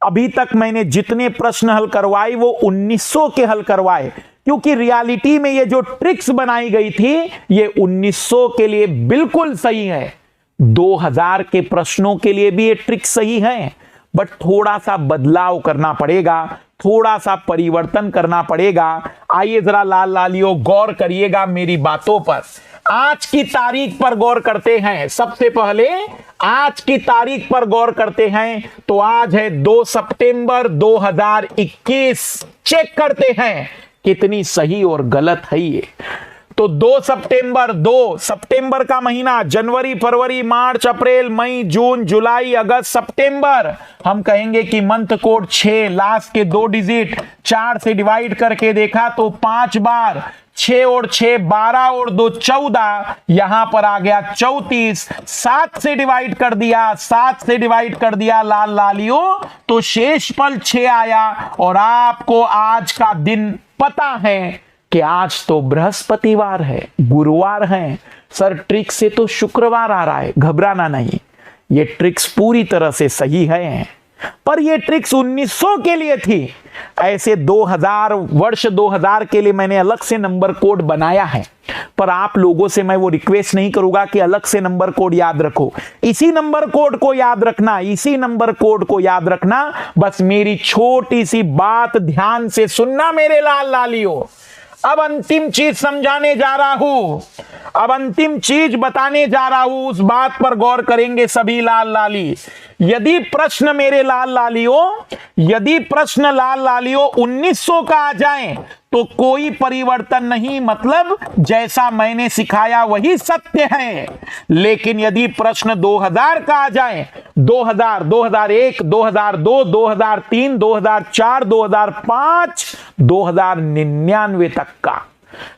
अभी तक मैंने जितने प्रश्न हल करवाए वो 1900 के हल करवाए, क्योंकि रियलिटी में ये जो ट्रिक्स बनाई गई थी ये 1900 के लिए बिल्कुल सही है। 2000 के प्रश्नों के लिए भी ये ट्रिक सही है, बट थोड़ा सा बदलाव करना पड़ेगा, थोड़ा सा परिवर्तन करना पड़ेगा। आइए जरा लाल लालियो गौर करिएगा मेरी बातों पर। आज की तारीख पर गौर करते हैं। सबसे पहले आज की तारीख पर गौर करते हैं। तो आज है 2 सितंबर 2021। चेक करते हैं कितनी सही और गलत है ये। तो 2 सितंबर का महीना, जनवरी, फरवरी, मार्च, अप्रैल, मई, जून, जुलाई, अगस्त, सितंबर। हम कहेंगे कि मंथ कोड 6। लास्ट के 2 डिजिट 4 से डिवाइड करके देखा तो 5 बार। 6 और 6 12 और 2 14, यहां पर आ गया 34। 7 से डिवाइड कर दिया, 7 से डिवाइड कर दिया लाल लालियो, तो शेषफल 6 आया। और आपको आज का दिन पता है कि आज तो बृहस्पतिवार है, गुरुवार है। सर ट्रिक्स से तो शुक्रवार आ रहा है, घबराना नहीं। ये ट्रिक्स पूरी तरह से सही है, पर ये ट्रिक्स 1900 के लिए थी। ऐसे 2000 वर्ष 2000 के लिए मैंने अलग से नंबर कोड बनाया है, पर आप लोगों से मैं वो रिक्वेस्ट नहीं करूंगा कि अलग से नंबर कोड याद रखो। इसी नंबर कोड को याद रखना, इसी नंबर कोड को याद रखना। बस मेरी छोटी सी बात ध्यान से सुनना मेरे लाल लालियों। अब अंतिम चीज समझाने जा रहा हूं, अब अंतिम चीज बताने जा रहा हूं, उस बात पर गौर करेंगे सभी लाल लाली। यदि प्रश्न मेरे लाल लालियों, यदि प्रश्न लाल लालियों 1900 का आ जाए तो कोई परिवर्तन नहीं, मतलब जैसा मैंने सिखाया वही सत्य है। लेकिन यदि प्रश्न 2000 का आ जाए, 2000, 2001, 2002, 2003, 2004, 2005, 2099 तक का,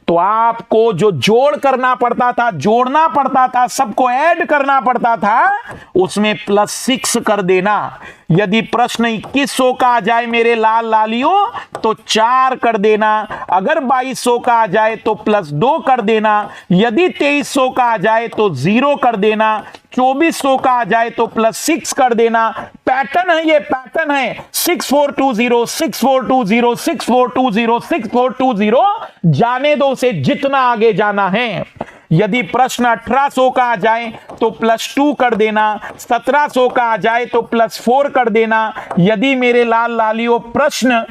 तो आपको जो जोड़ करना पड़ता था, जोड़ना पड़ता था, सबको ऐड करना पड़ता था, उसमें +6 कर देना। यदि प्रश्न 2100 का आ जाए मेरे लाल लालियों तो 4 कर देना। अगर 2200 का आ जाए तो +2 कर देना। यदि 2300 का आ जाए तो 0 कर देना। 2400 का आ जाए तो +6 कर देना। पैटर्न है, ये पैटर्न है। 6420, 6420, 6420, 6420, जाने दो उसे जितना आगे जाना है। यदि प्रश्न 1800 का आ जाए तो +2 कर देना। 1700 का आ जाए तो +4 कर देना। यदि मेरे लाल लालियों प्रश्न,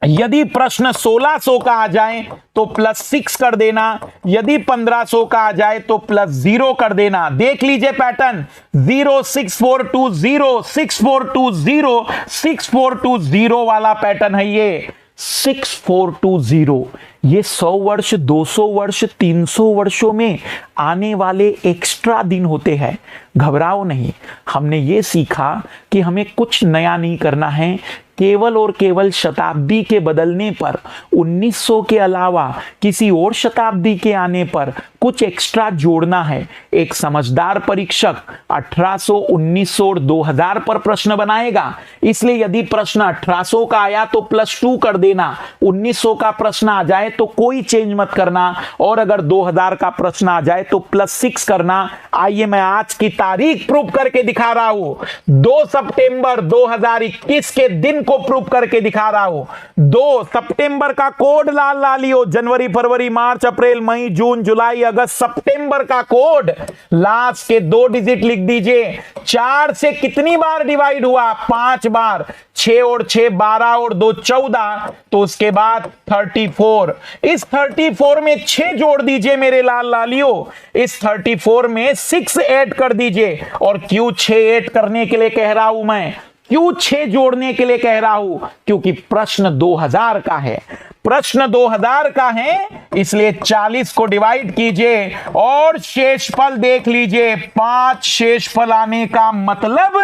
यदि प्रश्न 1600 का आ जाए तो +6 कर देना। यदि 1500 का आ जाए तो +0 कर देना। देख लीजिए पैटर्न, 0 6420, 6420, 6420 वाला पैटर्न है ये। 6420 ये 100 वर्ष, 200 वर्ष, 300 वर्षों में आने वाले एक्स्ट्रा दिन होते हैं। घबराओ नहीं, हमने ये सीखा कि हमें कुछ नया नहीं करना है। केवल और केवल शताब्दी के बदलने पर, 1900 के अलावा किसी और शताब्दी के आने पर कुछ एक्स्ट्रा जोड़ना है। एक समझदार परीक्षक 1800, 1900 और 2000 पर प्रश्न बनाएगा। इसलिए यदि प्रश्न 1800 का आया तो +2 कर देना। 1900 का प्रश्न आ जाए तो कोई चेंज मत करना, और अगर 2000 का प्रश्न आ जाए तो +6 करना। आइए मैं आज की तारीख प्रूव करके दिखा रहा हूं। 2 सितंबर 2021 के दिन को प्रूव करके दिखा रहा हूं। 2 सितंबर का कोड लाल लालियो, जनवरी, फरवरी, मार्च, अप्रैल, मई, जून, जुलाई, अगस्त, सितंबर का कोड, लास्ट के 2 डिजिट लिख दीजिए। 4 से कितनी बार डिवाइड हुआ? 5 बार। 6 और 6 12 और 2 14, तो उसके बाद 34। इस 34 में 6 जोड़ दीजिए मेरे लाल लालियो। इस 34 में 6 ऐड कर दीजिए। और क्यों 6 ऐड करने के लिए कह रहा हूं मैं, क्यों 6 जोड़ने के लिए कह रहा हूं? क्योंकि प्रश्न 2000 का है, प्रश्न 2000 का है, इसलिए 40 को डिवाइड कीजिए और शेषफल देख लीजिए। 5 शेषफल आने का मतलब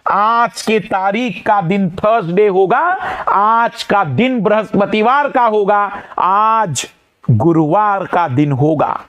आज के तारीख का दिन थर्सडे होगा, आज का दिन बृहस्पतिवार का होगा, आज गुरुवार का दिन होगा।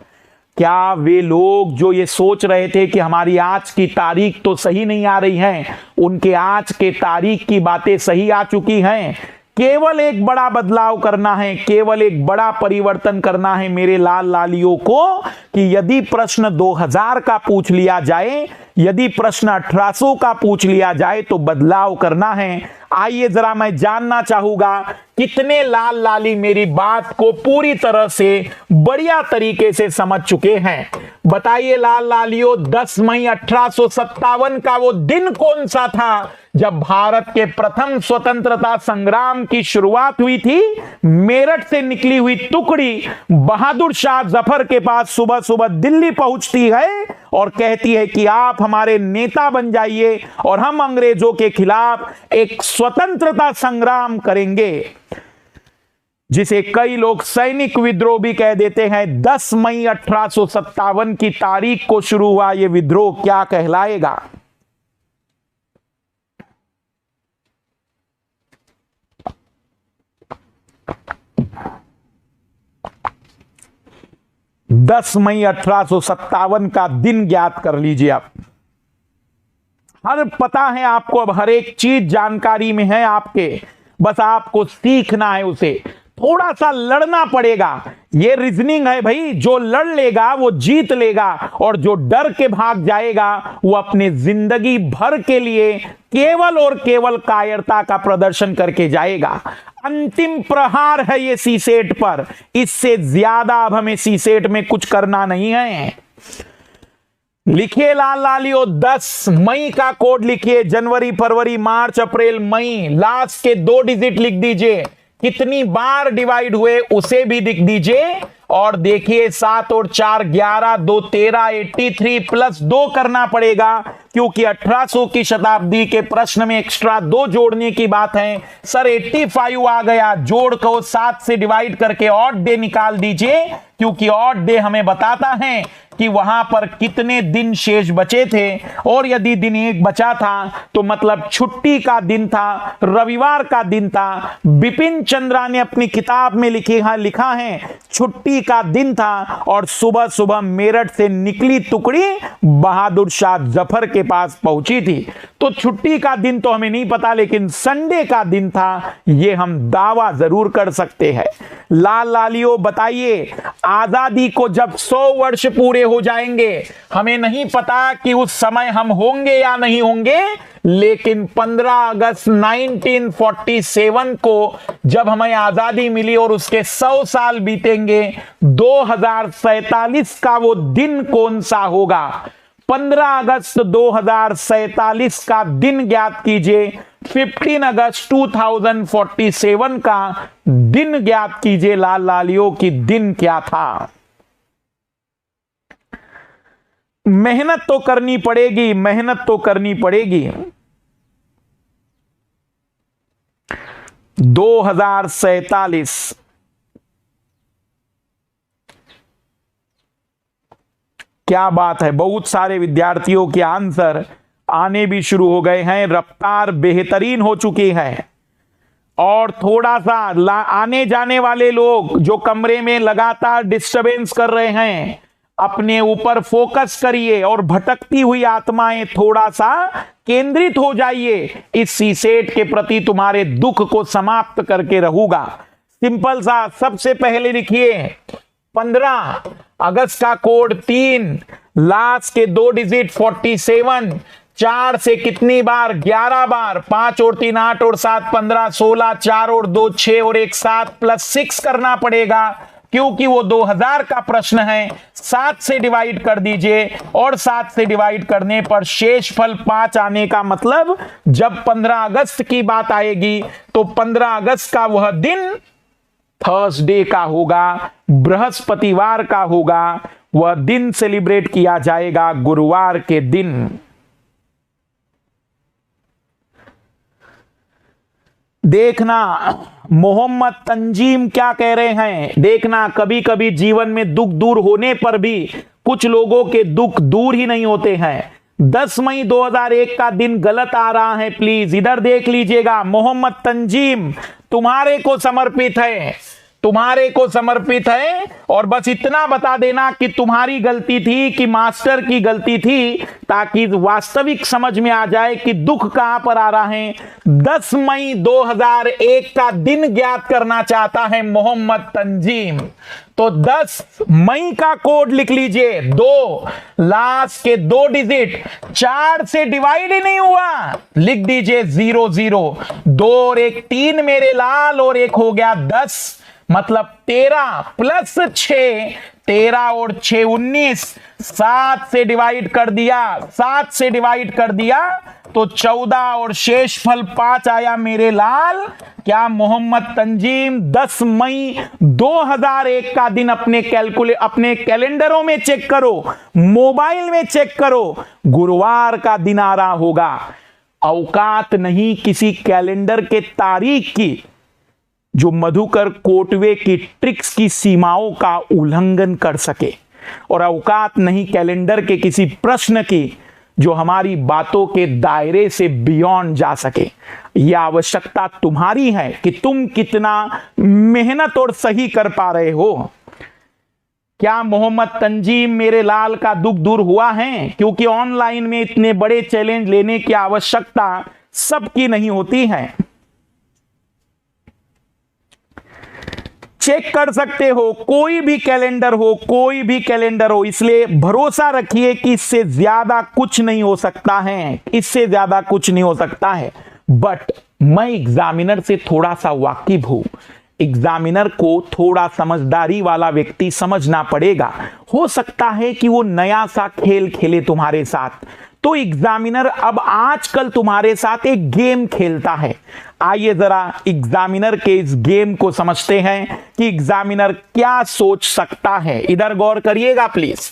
क्या वे लोग जो ये सोच रहे थे कि हमारी आज की तारीख तो सही नहीं आ रही है, उनके आज के तारीख की बातें सही आ चुकी हैं? केवल एक बड़ा बदलाव करना है, केवल एक बड़ा परिवर्तन करना है मेरे लाल लालियों को, कि यदि प्रश्न 2000 का पूछ लिया जाए, यदि प्रश्न 1800 का पूछ लिया जाए तो बदलाव करना है। आइए जरा मैं जानना चाहूंगा कितने लाल लाली मेरी बात को पूरी तरह से बढ़िया तरीके से समझ चुके हैं। बताइए लाल लालियों, 10 मई 1857 का वो दिन कौन सा था जब भारत के प्रथम स्वतंत्रता संग्राम की शुरुआत हुई थी? मेरठ से निकली हुई टुकड़ी बहादुर शाह जफर के पास सुबह सुबह दिल्ली पहुंचती है और कहती है कि आप हमारे नेता बन जाइए और हम अंग्रेजों के खिलाफ एक स्वतंत्रता संग्राम करेंगे, जिसे कई लोग सैनिक विद्रोह भी कह देते हैं। 10 मई 1857 की तारीख को शुरू हुआ यह विद्रोह क्या कहलाएगा? दस मई 1857 का दिन ज्ञात कर लीजिए आप। हर पता है आपको, अब हर एक चीज जानकारी में है आपके, बस आपको सीखना है उसे। थोड़ा सा लड़ना पड़ेगा। ये रीजनिंग है भाई, जो लड़ लेगा वो जीत लेगा, और जो डर के भाग जाएगा वो अपने जिंदगी भर के लिए केवल और केवल कायरता का प्रदर्शन करके जाएगा। अंतिम प्रहार है ये सीसेट पर, इससे ज्यादा अब हमें सीसेट में कुछ करना नहीं है। लिखिए लाल लालियो, 10 मई का कोड लिखिए। जनवरी, फरवरी, मार्च, अप्रैल, मई, लास्ट के 2 डिजिट लिख दीजिए। कितनी बार डिवाइड हुए उसे भी लिख दीजिए। और देखिए 7 और 4 11, 2 13, 83 प्लस 2 करना पड़ेगा, क्योंकि 1800 की शताब्दी के प्रश्न में एक्स्ट्रा 2 जोड़ने की बात है। सर 85 आ गया, जोड़ को 7 से डिवाइड करके ऑड डे निकाल दीजिए, क्योंकि ऑड डे हमें बताता है कि वहां पर कितने दिन शेष बचे थे। और यदि दिन 1 बचा था तो मतलब छुट्टी का दिन था, रविवार का दिन था। बिपिन चंद्रा ने अपनी किताब में लिखा है छुट्टी का दिन था, और सुबह सुबह मेरठ से निकली टुकड़ी बहादुर शाह जफर के पास पहुंची थी। तो छुट्टी का दिन तो हमें नहीं पता, लेकिन संडे का दिन था, यह हम दावा जरूर कर सकते हैं। लाल लालियो बताइए, आजादी को जब 100 वर्ष पूरे हो जाएंगे, हमें नहीं पता कि उस समय हम होंगे या नहीं होंगे, लेकिन 15 अगस्त 1947 को जब हमें आजादी मिली और उसके 100 साल बीतेंगे, 2047 का वो दिन कौन सा होगा? 15 अगस्त 2047 का दिन ज्ञात कीजिए। 15 अगस्त 2047 का दिन ज्ञात कीजिए लाल लालियो की दिन क्या था। मेहनत तो करनी पड़ेगी, मेहनत तो करनी पड़ेगी। 2047 क्या बात है, बहुत सारे विद्यार्थियों के आंसर आने भी शुरू हो गए हैं। रफ्तार बेहतरीन हो चुकी है, और थोड़ा सा आने जाने वाले लोग जो कमरे में लगातार डिस्टरबेंस कर रहे हैं, अपने ऊपर फोकस करिए और भटकती हुई आत्माएं थोड़ा सा केंद्रित हो जाइए। इस सीसेट के प्रति तुम्हारे दुख को समाप्त करके रहूंगा। सिंपल सा, सबसे पहले लिखिए 15 अगस्त का कोड 3, लास्ट के 2 डिजिट 47, 4 से कितनी बार? 11 बार, 5 और 3 8 और 7 15, 16, 4 और 2 6 और 1 7 प्लस 6 करना पड़ेगा, क्योंकि वो 2000 का प्रश्न है। 7 से डिवाइड कर दीजिए, और 7 से डिवाइड करने पर शेष फल 5 आने का मतलब जब 15 अगस्त की बात आएगी तो 15 अगस्त का वह दिन थर्सडे का होगा, बृहस्पतिवार का होगा। वह दिन सेलिब्रेट किया जाएगा गुरुवार के दिन। देखना मोहम्मद तंजीम क्या कह रहे हैं। देखना, कभी कभी जीवन में दुख दूर होने पर भी कुछ लोगों के दुख दूर ही नहीं होते हैं। 10 मई 2001 का दिन गलत आ रहा है, प्लीज इधर देख लीजिएगा। मोहम्मद तंजीम तुम्हारे को समर्पित है, तुम्हारे को समर्पित है। और बस इतना बता देना कि तुम्हारी गलती थी कि मास्टर की गलती थी, ताकि वास्तविक समझ में आ जाए कि दुख कहां पर आ रहा है। 10 मई 2001 का दिन ज्ञात करना चाहता है मोहम्मद तंजीम, तो 10 मई का कोड लिख लीजिए। 2 लास्ट के 2 डिजिट 4 से डिवाइड ही नहीं हुआ, लिख दीजिए 0 0, 2 और 1 3 मेरे लाल, और 1 हो गया 10, मतलब 13 प्लस 6, 13 और 6 19, 7 से डिवाइड कर दिया, 7 से डिवाइड कर दिया तो 14 और शेष फल 5 आया मेरे लाल। क्या मोहम्मद तंजीम 10 मई 2001 का दिन अपने कैलेंडरों में चेक करो, मोबाइल में चेक करो, गुरुवार का दिन आ रहा होगा। औकात नहीं किसी कैलेंडर के तारीख की जो मधुकर कोटवे की ट्रिक्स की सीमाओं का उल्लंघन कर सके, और औकात नहीं कैलेंडर के किसी प्रश्न की जो हमारी बातों के दायरे से बियॉन्ड जा सके। यह आवश्यकता तुम्हारी है कि तुम कितना मेहनत और सही कर पा रहे हो। क्या मोहम्मद तंजीम मेरे लाल का दुख दूर हुआ है? क्योंकि ऑनलाइन में इतने बड़े चैलेंज लेने की आवश्यकता सबकी नहीं होती है। चेक कर सकते हो, कोई भी कैलेंडर हो, कोई भी कैलेंडर हो। इसलिए भरोसा रखिए कि इससे ज्यादा कुछ नहीं हो सकता है, इससे ज्यादा कुछ नहीं हो सकता है। बट मैं एग्जामिनर से थोड़ा सा वाकिफ हूं, एग्जामिनर को थोड़ा समझदारी वाला व्यक्ति समझना पड़ेगा। हो सकता है कि वो नया सा खेल खेले तुम्हारे साथ, तो एग्जामिनर अब आजकल तुम्हारे साथ एक गेम खेलता है। आइए जरा एग्जामिनर के इस गेम को समझते हैं कि एग्जामिनर क्या सोच सकता है। इधर गौर करिएगा प्लीज।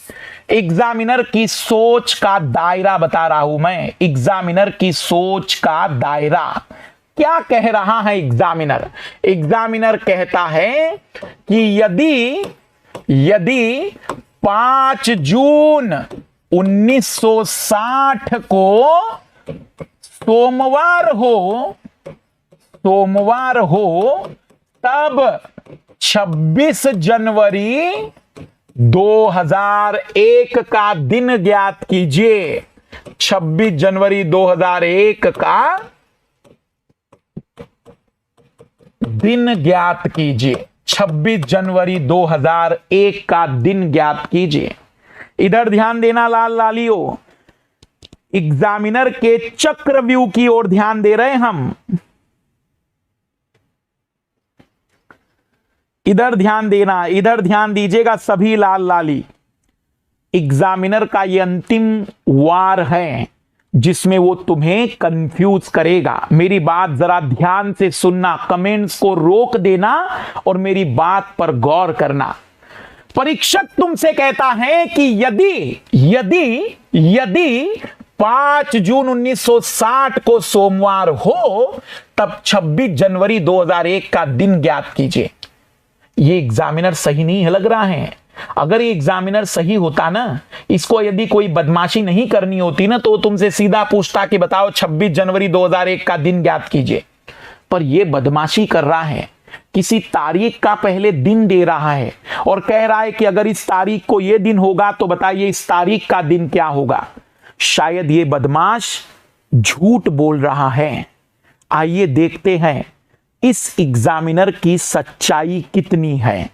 एग्जामिनर की सोच का दायरा बता रहा हूं मैं, एग्जामिनर की सोच का दायरा। क्या कह रहा है एग्जामिनर? एग्जामिनर कहता है कि यदि 5 जून 1960 को सोमवार हो तब 26 जनवरी 2001 का दिन ज्ञात कीजिए। 26 जनवरी 2001 का दिन ज्ञात कीजिए। 26 जनवरी 2001 का दिन ज्ञात कीजिए। इधर ध्यान देना लाल लालियो, एग्जामिनर के चक्रव्यूह की ओर ध्यान दे रहे हम। इधर ध्यान देना, इधर ध्यान दीजिएगा सभी लाल लाली। एग्जामिनर का यह अंतिम वार है जिसमें वो तुम्हें कंफ्यूज करेगा। मेरी बात जरा ध्यान से सुनना, कमेंट्स को रोक देना और मेरी बात पर गौर करना। परीक्षक तुमसे कहता है कि यदि 5 जून 1960 को सोमवार हो तब 26 जनवरी 2001 का दिन ज्ञात कीजिए। ये एग्जामिनर सही नहीं लग रहा है। अगर ये एग्जामिनर सही होता ना, इसको यदि कोई बदमाशी नहीं करनी होती ना, तो तुमसे सीधा पूछता कि बताओ 26 जनवरी 2001 का दिन ज्ञात कीजिए। पर ये बदमाशी कर रहा है, किसी तारीख का पहले दिन दे रहा है और कह रहा है कि अगर इस तारीख को यह दिन होगा तो बताइए इस तारीख का दिन क्या होगा। शायद ये बदमाश झूठ बोल रहा है। आइए देखते हैं इस एग्जामिनर की सच्चाई कितनी है।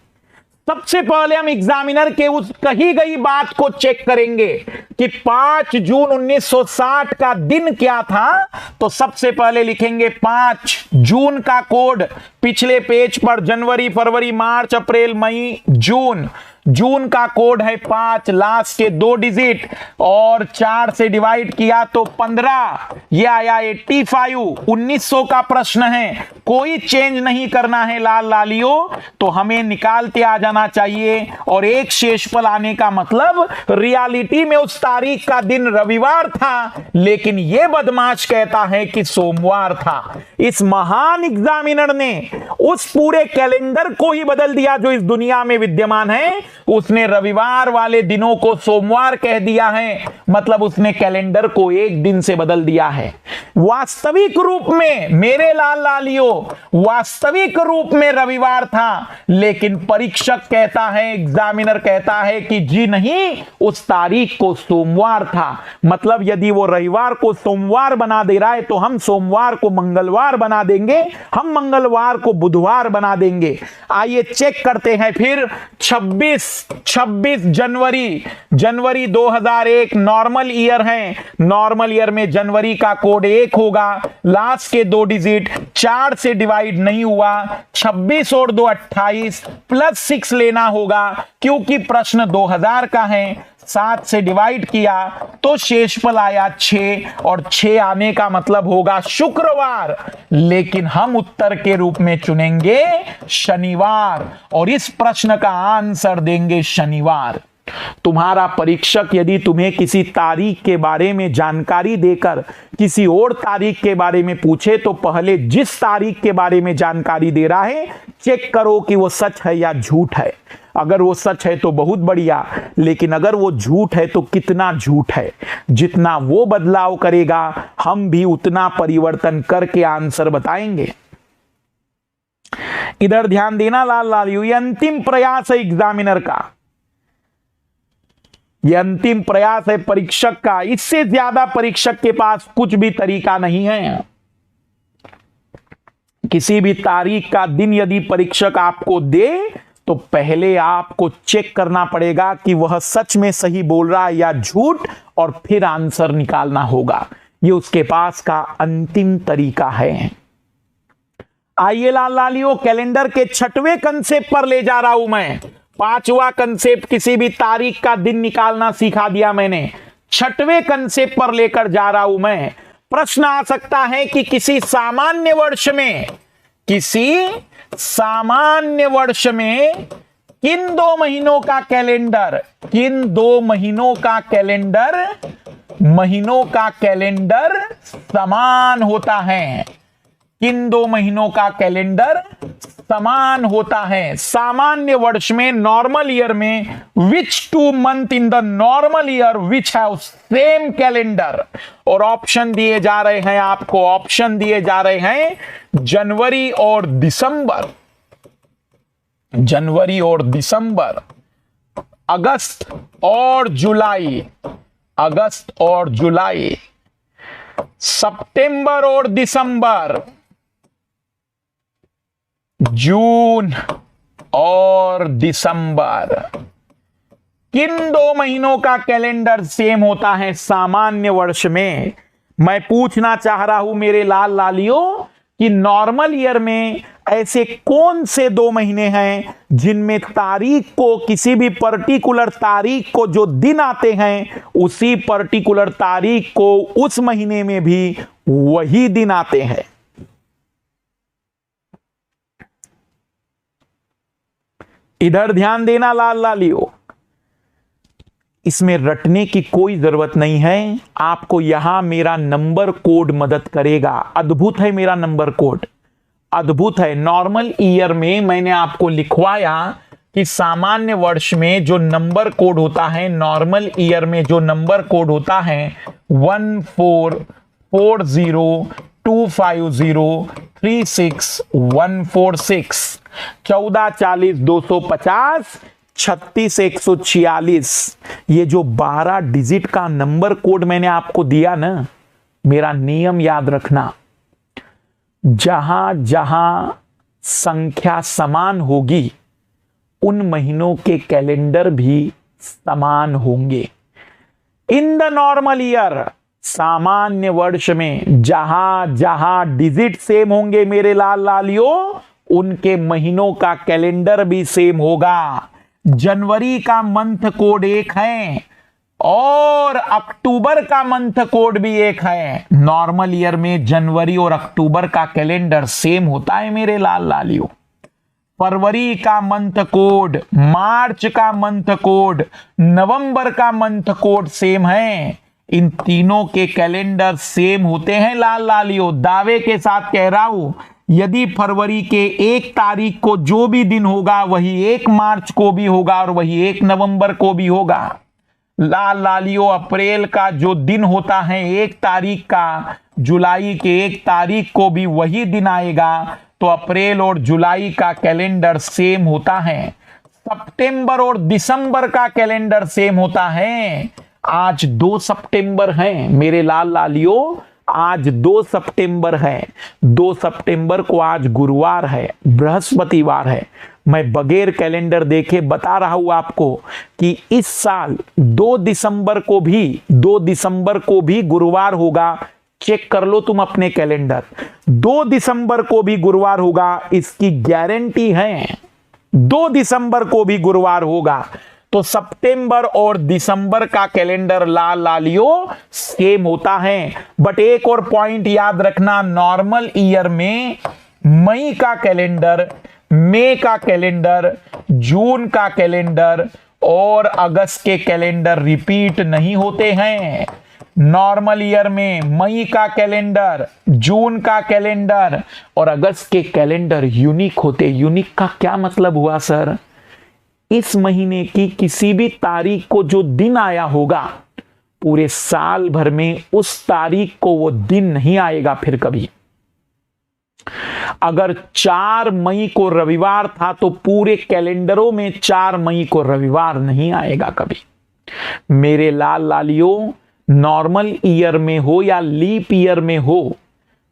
सबसे पहले हम एग्जामिनर के उस कही गई बात को चेक करेंगे कि 5 जून 1960 का दिन क्या था। तो सबसे पहले लिखेंगे 5 जून का कोड पिछले पेज पर, जनवरी, फरवरी, मार्च, अप्रैल, मई, जून। जून का कोड है 5, लास्ट के 2 डिजिट और 4 से डिवाइड किया तो 15, ये आया 85। 1900 का प्रश्न है, कोई चेंज नहीं करना है लाल लालियों, तो हमें निकालते आ जाना चाहिए। और एक शेषफल आने का मतलब रियलिटी में उस तारीख का दिन रविवार था, लेकिन यह बदमाश कहता है कि सोमवार था। इस महान एग्जामिनर ने उस पूरे कैलेंडर को ही बदल दिया जो इस दुनिया में विद्यमान है। उसने रविवार वाले दिनों को सोमवार कह दिया है, मतलब उसने कैलेंडर को एक दिन से बदल दिया है। वास्तविक रूप में मेरे लाल लालियों, वास्तविक रूप में रविवार था, लेकिन परीक्षक कहता है, एग्जामिनर कहता है कि जी नहीं, उस तारीख को सोमवार था। मतलब यदि वो रविवार को सोमवार बना दे रहा है तो हम सोमवार को मंगलवार बना देंगे, हम मंगलवार को बुधवार बना देंगे। आइए चेक करते हैं फिर। 26 जनवरी 2001 नॉर्मल ईयर है। नॉर्मल ईयर में जनवरी का कोड 1 होगा, लास्ट के 2 डिजिट 4 से डिवाइड नहीं हुआ। 26 और 2 28 प्लस 6 लेना होगा क्योंकि प्रश्न 2000 का है। 7 से डिवाइड किया तो शेषफल आया 6 और 6 आने का मतलब होगा शुक्रवार, लेकिन हम उत्तर के रूप में चुनेंगे शनिवार और इस प्रश्न का आंसर देंगे शनिवार। तुम्हारा परीक्षक यदि तुम्हें किसी तारीख के बारे में जानकारी देकर किसी और तारीख के बारे में पूछे तो पहले जिस तारीख के बारे में जानकारी दे रहा है चेक करो कि वो सच है या झूठ है। अगर वो सच है तो बहुत बढ़िया, लेकिन अगर वो झूठ है तो कितना झूठ है। जितना वो बदलाव करेगा हम भी उतना परिवर्तन करके आंसर बताएंगे। इधर ध्यान देना लाल लालियो, ये अंतिम प्रयास है एग्जामिनर का, यह अंतिम प्रयास है परीक्षक का। इससे ज्यादा परीक्षक के पास कुछ भी तरीका नहीं है। किसी भी तारीख का दिन यदि परीक्षक आपको दे तो पहले आपको चेक करना पड़ेगा कि वह सच में सही बोल रहा है या झूठ, और फिर आंसर निकालना होगा। ये उसके पास का अंतिम तरीका है। आइए लालियो, कैलेंडर के 6वें कंसेप्ट पर ले जा रहा हूं मैं। 5वां कंसेप्ट किसी भी तारीख का दिन निकालना सिखा दिया मैंने, 6वें कंसेप्ट पर लेकर जा रहा हूं मैं। प्रश्न आ सकता है कि किसी सामान्य वर्ष में किन 2 महीनों का कैलेंडर समान होता है? किन 2 महीनों का कैलेंडर समान होता है? सामान्य वर्ष में, नॉर्मल ईयर में, विच 2 month in the normal year which have same calendar? और ऑप्शन दिए जा रहे हैं आपको, ऑप्शन दिए जा रहे हैं जनवरी और दिसंबर, अगस्त और जुलाई, सितंबर और दिसंबर, जून और दिसंबर। किन 2 महीनों का कैलेंडर सेम होता है सामान्य वर्ष में? मैं पूछना चाह रहा हूं मेरे लाल लालियों कि नॉर्मल ईयर में ऐसे कौन से 2 महीने हैं जिनमें तारीख को, किसी भी पर्टिकुलर तारीख को जो दिन आते हैं उसी पर्टिकुलर तारीख को उस महीने में भी वही दिन आते हैं। इधर ध्यान देना लाल लालियो, इसमें रटने की कोई जरूरत नहीं है। आपको यहां मेरा नंबर कोड मदद करेगा। अद्भुत है मेरा नंबर कोड, अद्भुत है। नॉर्मल ईयर में मैंने आपको लिखवाया कि सामान्य वर्ष में जो नंबर कोड होता है, नॉर्मल ईयर में जो नंबर कोड होता है 144025036 1440 250 36 146। ये जो 12 डिजिट का नंबर कोड मैंने आपको दिया ना, मेरा नियम याद रखना, जहां जहां संख्या समान होगी उन महीनों के कैलेंडर भी समान होंगे। इन द नॉर्मल ईयर, सामान्य वर्ष में जहां जहां डिजिट सेम होंगे मेरे लाल लालियों, उनके महीनों का कैलेंडर भी सेम होगा। जनवरी का मंथ कोड 1 है और अक्टूबर का मंथ कोड भी 1 है। नॉर्मल ईयर में जनवरी और अक्टूबर का कैलेंडर सेम होता है मेरे लाल लालियों। फरवरी का मंथ कोड, मार्च का मंथ कोड, नवंबर का मंथ कोड सेम है। इन तीनों के कैलेंडर सेम होते हैं लाल लालियों। दावे के साथ कह रहा हूं, यदि फरवरी के 1 तारीख को जो भी दिन होगा वही 1 मार्च को भी होगा और वही 1 नवंबर को भी होगा। लाल लालियों, अप्रैल का जो दिन होता है 1 तारीख का, जुलाई के 1 तारीख को भी वही दिन आएगा, तो अप्रैल और जुलाई का कैलेंडर सेम होता है। सितंबर और दिसंबर का कैलेंडर सेम होता है। आज 2 सितंबर है मेरे लाल लालियों, आज 2 सितंबर है। 2 सितंबर को आज गुरुवार है, बृहस्पतिवार है। मैं बगैर कैलेंडर देखे बता रहा हूं आपको कि इस साल 2 दिसंबर को भी गुरुवार होगा। चेक कर लो तुम अपने कैलेंडर, 2 दिसंबर को भी गुरुवार होगा, इसकी गारंटी है। 2 दिसंबर को भी गुरुवार होगा। तो सितंबर और दिसंबर का कैलेंडर लाल लालियों सेम होता है। बट एक और पॉइंट याद रखना, नॉर्मल ईयर में मई का कैलेंडर, मई का कैलेंडर, जून का कैलेंडर और अगस्त के कैलेंडर रिपीट नहीं होते हैं। नॉर्मल ईयर में मई का कैलेंडर, जून का कैलेंडर और अगस्त के कैलेंडर यूनिक होते। यूनिक का क्या मतलब हुआ सर? इस महीने की किसी भी तारीख को जो दिन आया होगा, पूरे साल भर में उस तारीख को वो दिन नहीं आएगा फिर कभी। अगर 4 मई को रविवार था तो पूरे कैलेंडरों में 4 मई को रविवार नहीं आएगा कभी। मेरे लाल लालियों, नॉर्मल ईयर में हो या लीप ईयर में हो,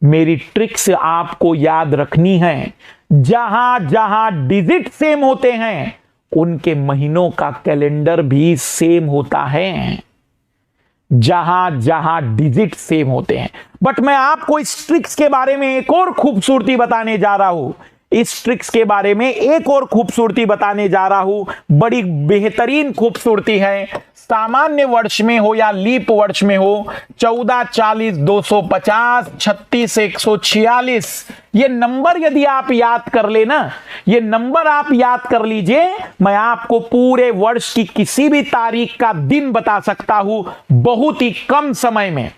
मेरी ट्रिक्स आपको याद रखनी है। जहां जहां डिजिट सेम होते हैं उनके महीनों का कैलेंडर भी सेम होता है। जहां जहां डिजिट सेम होते हैं। बट मैं आपको इस ट्रिक्स के बारे में एक और खूबसूरती बताने जा रहा हूं। इस ट्रिक्स के बारे में एक और खूबसूरती बताने जा रहा हूं। बड़ी बेहतरीन खूबसूरती है। सामान्य वर्ष में हो या लीप वर्ष में हो, 14, 40, 250, 36, 146, ये नंबर यदि आप याद कर लेना, ये नंबर आप याद कर लीजिए, मैं आपको पूरे वर्ष की किसी भी तारीख का दिन बता सकता हूं बहुत ही कम समय में।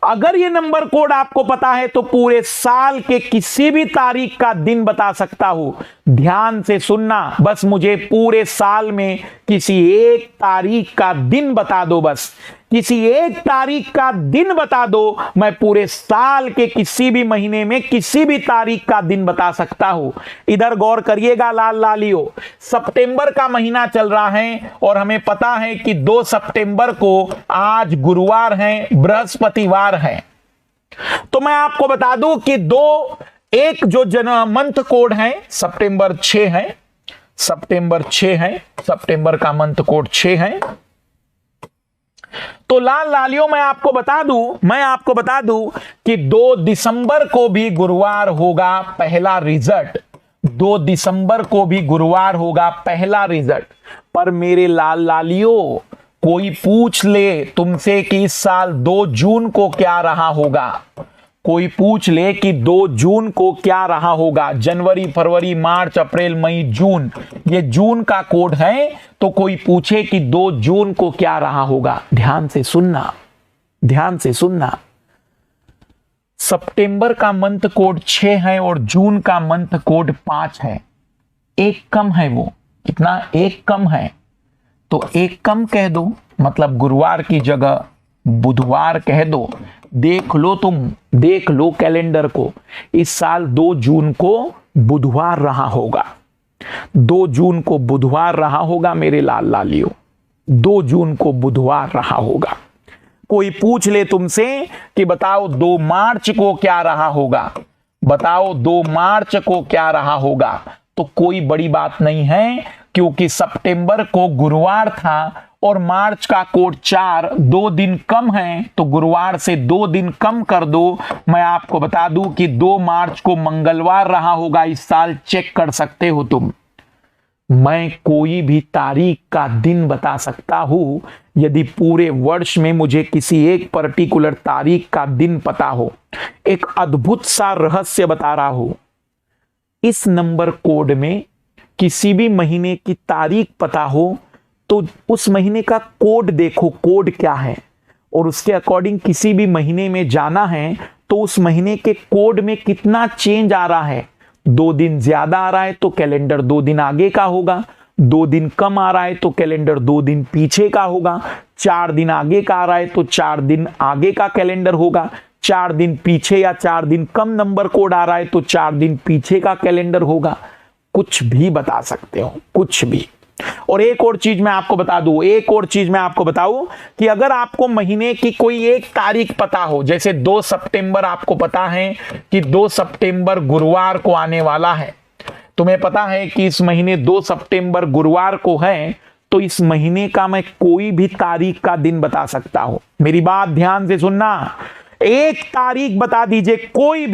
अगर ये नंबर कोड आपको पता है तो पूरे साल के किसी भी तारीख का दिन बता सकता हूं। ध्यान से सुनना, बस मुझे पूरे साल में किसी एक तारीख का दिन बता दो, बस किसी एक तारीख का दिन बता दो, मैं पूरे साल के किसी भी महीने में किसी भी तारीख का दिन बता सकता हूं। इधर गौर करिएगा लाल लालियो, सितंबर का महीना चल रहा है और हमें पता है कि 2 सितंबर को आज गुरुवार है, बृहस्पतिवार है। तो मैं आपको बता दूं कि एक जो मंथ कोड है सितंबर 6 है, सितंबर 6 है, सितंबर का मंथ कोड 6 है। तो लाल लालियों मैं आपको बता दूं कि 2 दिसंबर को भी गुरुवार होगा पहला रिजल्ट। 2 दिसंबर को भी गुरुवार होगा पहला रिजल्ट। पर मेरे लाल लालियों, कोई पूछ ले तुमसे कि इस साल 2 जून को क्या रहा होगा, कोई पूछ ले कि 2 जून को क्या रहा होगा, जनवरी, फरवरी, मार्च, अप्रैल, मई, जून, ये जून का कोड है, तो कोई पूछे कि 2 जून को क्या रहा होगा, ध्यान से सुनना, ध्यान से सुनना। सितंबर का मंथ कोड 6 है और जून का मंथ कोड 5 है। एक कम है, वो कितना, एक कम है, तो एक कम कह दो, मतलब गुरुवार की जगह बुधवार कह दो। देख लो, तुम देख लो कैलेंडर को, इस साल 2 जून को बुधवार रहा होगा, 2 जून को बुधवार रहा होगा मेरे लाल लालियों, 2 जून को बुधवार रहा होगा। कोई पूछ ले तुमसे कि बताओ 2 मार्च को क्या रहा होगा, बताओ 2 मार्च को क्या रहा होगा, तो कोई बड़ी बात नहीं है, क्योंकि सितंबर को गुरुवार था और मार्च का कोड 4, 2 दिन कम है, तो गुरुवार से 2 दिन कम कर दो। मैं आपको बता दूं कि 2 मार्च को मंगलवार रहा होगा इस साल, चेक कर सकते हो तुम। मैं कोई भी तारीख का दिन बता सकता हूं यदि पूरे वर्ष में मुझे किसी एक पर्टिकुलर तारीख का दिन पता हो। एक अद्भुत सा रहस्य बता रहा हूं, इस नंबर कोड में किसी भी महीने की तारीख पता हो तो उस महीने का कोड देखो, कोड क्या है, और उसके अकॉर्डिंग किसी भी महीने में जाना है तो उस महीने के कोड में कितना चेंज आ रहा है। 2 दिन ज्यादा आ रहा है तो कैलेंडर 2 दिन आगे का होगा, 2 दिन कम आ रहा है तो कैलेंडर 2 दिन पीछे का होगा, 4 दिन आगे का आ रहा है तो 4 दिन आगे का कैलेंडर होगा, 4 दिन पीछे या 4 दिन कम नंबर कोड आ रहा है तो 4 दिन पीछे का कैलेंडर होगा। कुछ भी बता सकते हो, कुछ भी। और एक और चीज मैं आपको बता दूं, एक और चीज मैं आपको बताऊं कि अगर आपको महीने की कोई एक तारीख पता हो, जैसे 2 सितंबर आपको पता है कि 2 सितंबर गुरुवार को आने वाला है, तुम्हें पता है कि इस महीने 2 सितंबर गुरुवार को है, तो इस महीने का मैं कोई भी तारीख का दिन बता सकता हूं। मेरी बात ध्यान से सुनना, एक तारीख बता दीजिए, कोई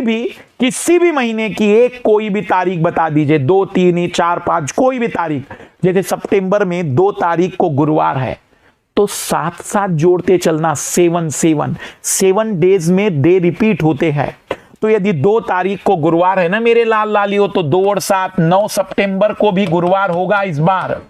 भी किसी भी महीने की एक कोई भी तारीख बता दीजिए, 2, 3, 4, 5, कोई भी तारीख। जैसे सितंबर में 2 तारीख को गुरुवार है तो 7 7 जोड़ते चलना, 7 डेज में डे रिपीट होते हैं। तो यदि 2 तारीख को गुरुवार है ना मेरे लाल लालियों, तो 2 और 7 9 सितंबर को भी गुरुवार होगा इस बार,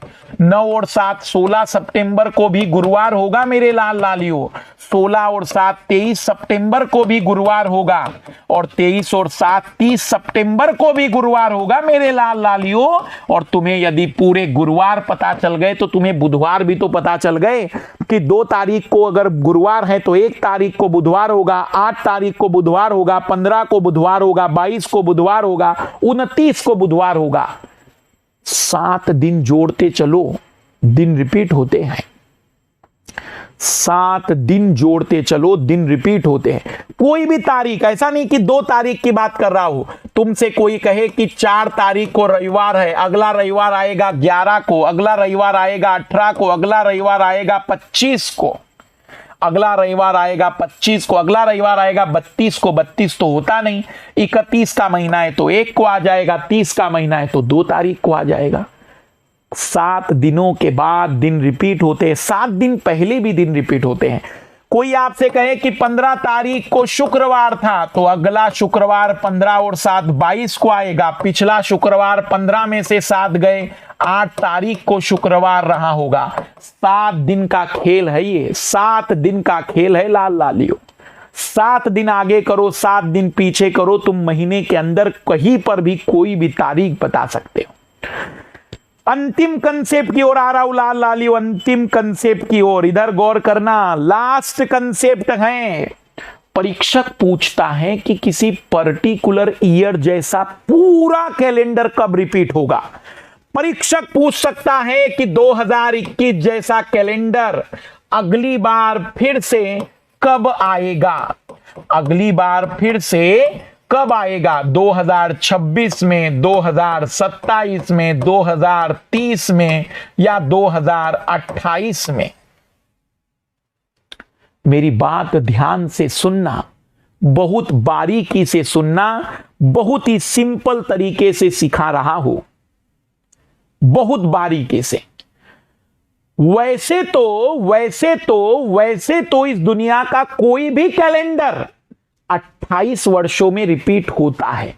9 और 7 16 सितंबर को भी गुरुवार होगा मेरे लाल लालियों, 16 और 7 23 सितंबर को भी गुरुवार होगा, और 23 और 7 30 सितंबर को भी गुरुवार होगा मेरे लाल लालियों। और तुम्हें यदि पूरे गुरुवार पता चल गए तो तुम्हें बुधवार भी तो पता चल गए कि 2 तारीख को अगर गुरुवार है तो 1 तारीख को बुधवार होगा, 8 तारीख को बुधवार होगा, 15 को बुधवार होगा, 22 को बुधवार होगा, 29 को बुधवार होगा। 7 दिन जोड़ते चलो, दिन रिपीट होते हैं। 7 दिन जोड़ते चलो, दिन रिपीट होते हैं। कोई भी तारीख, ऐसा नहीं कि 2 तारीख की बात कर रहा हूं। तुमसे कोई कहे कि 4 तारीख को रविवार है, अगला रविवार आएगा 11 को, अगला रविवार आएगा 18 को, अगला रविवार आएगा 25 को, अगला रविवार आएगा 25 को, अगला रविवार आएगा 32 को। 32 तो होता नहीं। 31 का महीना है तो 1 को आ जाएगा, 30 का महीना है तो 2 तारीख को आ जाएगा। 7 दिनों के बाद दिन रिपीट होते हैं, 7 दिन पहले भी दिन रिपीट होते हैं। कोई आपसे कहे कि 15 तारीख को शुक्रवार था, तो अगला शुक्रवार 15 और 7 22 को आएगा। पिछला शुक्रवार 15 में से 7 गए, 8 तारीख को शुक्रवार रहा होगा। 7 दिन का खेल है ये, 7 दिन का खेल है लाल लालियो। 7 दिन आगे करो, 7 दिन पीछे करो, तुम महीने के अंदर कहीं पर भी कोई भी तारीख बता सकते हो। अंतिम कंसेप्ट की ओर आ रहा हूं लाल लालियो, अंतिम कंसेप्ट की ओर इधर गौर करना। लास्ट कंसेप्ट है, परीक्षक पूछता है कि किसी पर्टिकुलर ईयर जैसा पूरा कैलेंडर कब रिपीट होगा। परीक्षक पूछ सकता है कि 2021 जैसा कैलेंडर अगली बार फिर से कब आएगा, अगली बार फिर से कब आएगा, 2026 में, 2027 में, 2030 में या 2028 में। मेरी बात ध्यान से सुनना, बहुत बारीकी से सुनना, बहुत ही सिंपल तरीके से सिखा रहा हूं, बहुत बारीकी से। वैसे तो इस दुनिया का कोई भी कैलेंडर 28 वर्षों में रिपीट होता है।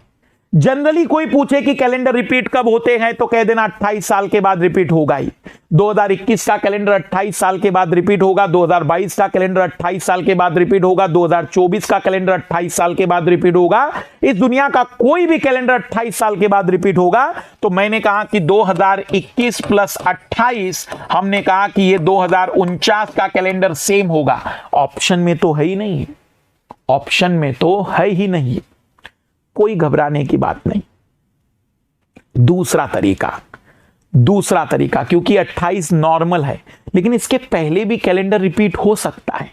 जनरली कोई पूछे कि कैलेंडर रिपीट कब होते हैं तो कह देना 28 साल के बाद रिपीट होगा ही। 2021 का कैलेंडर 28 साल के बाद रिपीट होगा, 2022 का कैलेंडर 28 साल के बाद रिपीट होगा, 2024 का कैलेंडर 28 साल के बाद रिपीट होगा। इस दुनिया का कोई भी कैलेंडर 28 साल के बाद रिपीट होगा। तो मैंने कहा कि 2021 प्लस 28, हमने कहा कि ये 2049 का कैलेंडर सेम होगा। ऑप्शन में तो है ही नहीं, ऑप्शन में तो है ही नहीं, कोई घबराने की बात नहीं। दूसरा तरीका, क्योंकि 28 नॉर्मल है, लेकिन इसके पहले भी कैलेंडर रिपीट हो सकता है।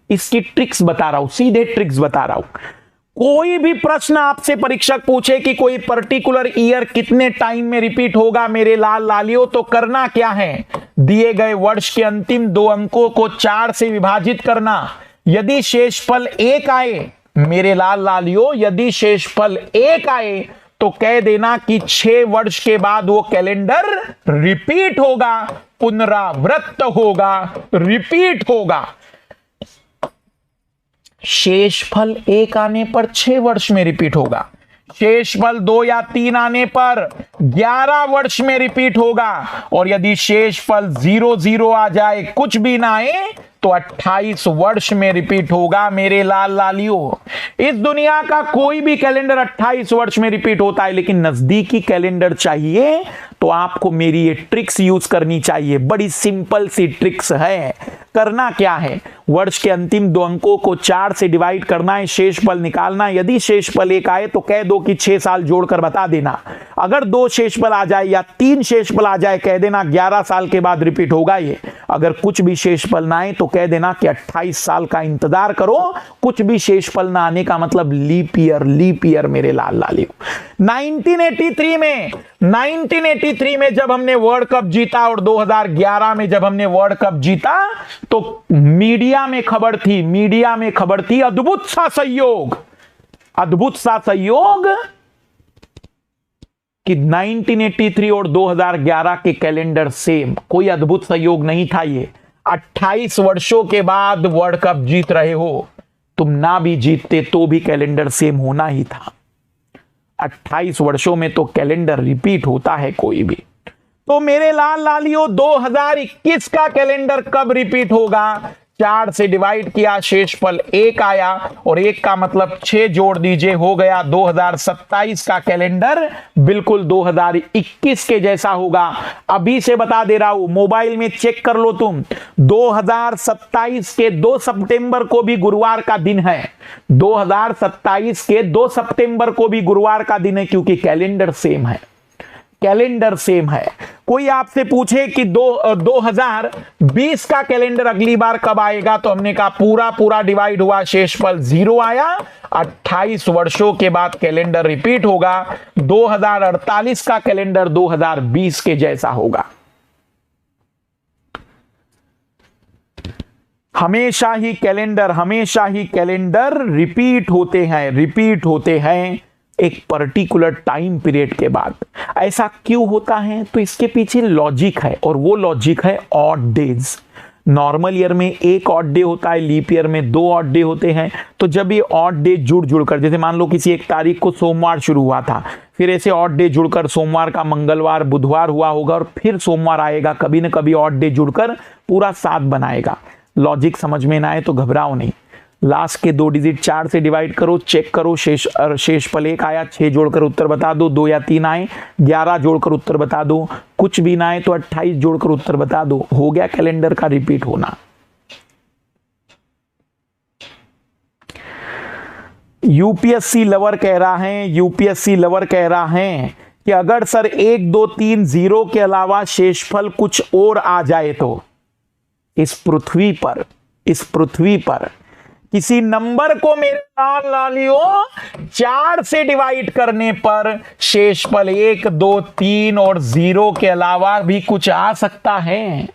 इसकी ट्रिक्स बता रहा हूं, सीधे ट्रिक्स बता रहा हूं। कोई भी प्रश्न आपसे परीक्षक पूछे कि कोई पर्टिकुलर ईयर कितने टाइम में रिपीट होगा मेरे लाल लालियों, तो करना क्या है, दिए गए वर्ष के अंतिम 2 अंकों को 4 से विभाजित करना। यदि शेषफल 1 आए मेरे लाल लालियों, यदि शेषफल 1 आए तो कह देना कि 6 वर्ष के बाद वो कैलेंडर रिपीट होगा, पुनरावृत्त होगा, रिपीट होगा। शेषफल 1 आने पर 6 वर्ष में रिपीट होगा, शेषफल 2 या 3 आने पर 11 वर्ष में रिपीट होगा, और यदि शेषफल 0 आ जाए, कुछ भी ना आए, तो 28 वर्ष में रिपीट होगा मेरे लाल लालियों। इस दुनिया का कोई भी कैलेंडर 28 वर्ष में रिपीट होता है, लेकिन नजदीकी कैलेंडर चाहिए तो आपको मेरी ये ट्रिक्स यूज करनी चाहिए। बड़ी सिंपल सी ट्रिक्स है। करना क्या है, वर्ष के अंतिम 2 अंकों को 4 से डिवाइड करना है, शेषफल निकालना। यदि शेषफल 1 आए तो कह दो कि 6 साल जोड़कर बता देना। अगर 2 शेषफल आ जाए या 3 शेषफल आ जाए, कह देना 11 साल के बाद रिपीट होगा ये। अगर कुछ भी शेषफल ना आए तो कह देना कि 28 साल का इंतजार करो। कुछ भी शेषफल ना आने का मतलब लीप ईयर मेरे लाल लालियों। 1983 में जब हमने वर्ल्ड कप जीता और 2011 में जब हमने वर्ल्ड कप जीता, तो मीडिया में खबर थी अद्भुत सा संयोग कि 1983 और 2011 के कैलेंडर सेम। कोई अद्भुत संयोग नहीं था ये। 28 वर्षों के बाद वर्ल्ड कप जीत रहे हो, तुम ना भी जीतते तो भी कैलेंडर सेम होना ही था। 28 वर्षों में तो कैलेंडर रिपीट होता है कोई भी। तो मेरे लाल लालियों, 2021 का कैलेंडर कब रिपीट होगा, 4 से डिवाइड किया, शेषफल 1 आया, और 1 का मतलब 6 जोड़ दीजिए, हो गया 2027 का कैलेंडर बिल्कुल 2021 के जैसा होगा। अभी से बता दे रहा हूं, मोबाइल में चेक कर लो तुम। 2027 के 2 सितंबर को भी गुरुवार का दिन है। 2027 के 2 सितंबर को भी गुरुवार का दिन है, क्योंकि कैलेंडर सेम है। कैलेंडर सेम है। कोई आपसे पूछे कि 2020 का कैलेंडर अगली बार कब आएगा, तो हमने कहा पूरा पूरा डिवाइड हुआ, शेषफल 0 आया। 28 वर्षों के बाद कैलेंडर रिपीट होगा। 2048 का कैलेंडर 2020 के जैसा होगा। हमेशा ही कैलेंडर रिपीट होते हैं एक पर्टिकुलर टाइम पीरियड के बाद। ऐसा क्यों होता है, तो इसके पीछे लॉजिक है, और वो लॉजिक है ऑड डेज। नॉर्मल ईयर में एक ऑड डे होता है, लीप ईयर में 2 ऑड डे होते हैं। तो जब ये ऑड डे जुड़ कर, जैसे मान लो किसी एक तारीख को सोमवार शुरू हुआ था, फिर ऐसे ऑड डे जुड़कर सोमवार का मंगलवार बुधवार हुआ होगा, और फिर सोमवार आएगा, कभी ना कभी ऑड डे जुड़कर पूरा 7 बनाएगा। लॉजिक समझ में ना आए तो घबराओ नहीं, लास्ट के 2 डिजिट 4 से डिवाइड करो, चेक करो, शेषफल 1 आया, 6 जोड़कर उत्तर बता दो, 2 या 3 आए, 11 जोड़कर उत्तर बता दो, कुछ भी ना आए तो 28 जोड़कर उत्तर बता दो। हो गया कैलेंडर का रिपीट होना। यूपीएससी लवर कह रहा है कि अगर सर 1 2 3 0 के अलावा शेषफल कुछ और आ जाए तो इस पृथ्वी पर किसी नंबर को मेरे लालियों 4 से डिवाइड करने पर शेषफल 1 2 3 और 0 के अलावा भी कुछ आ सकता है।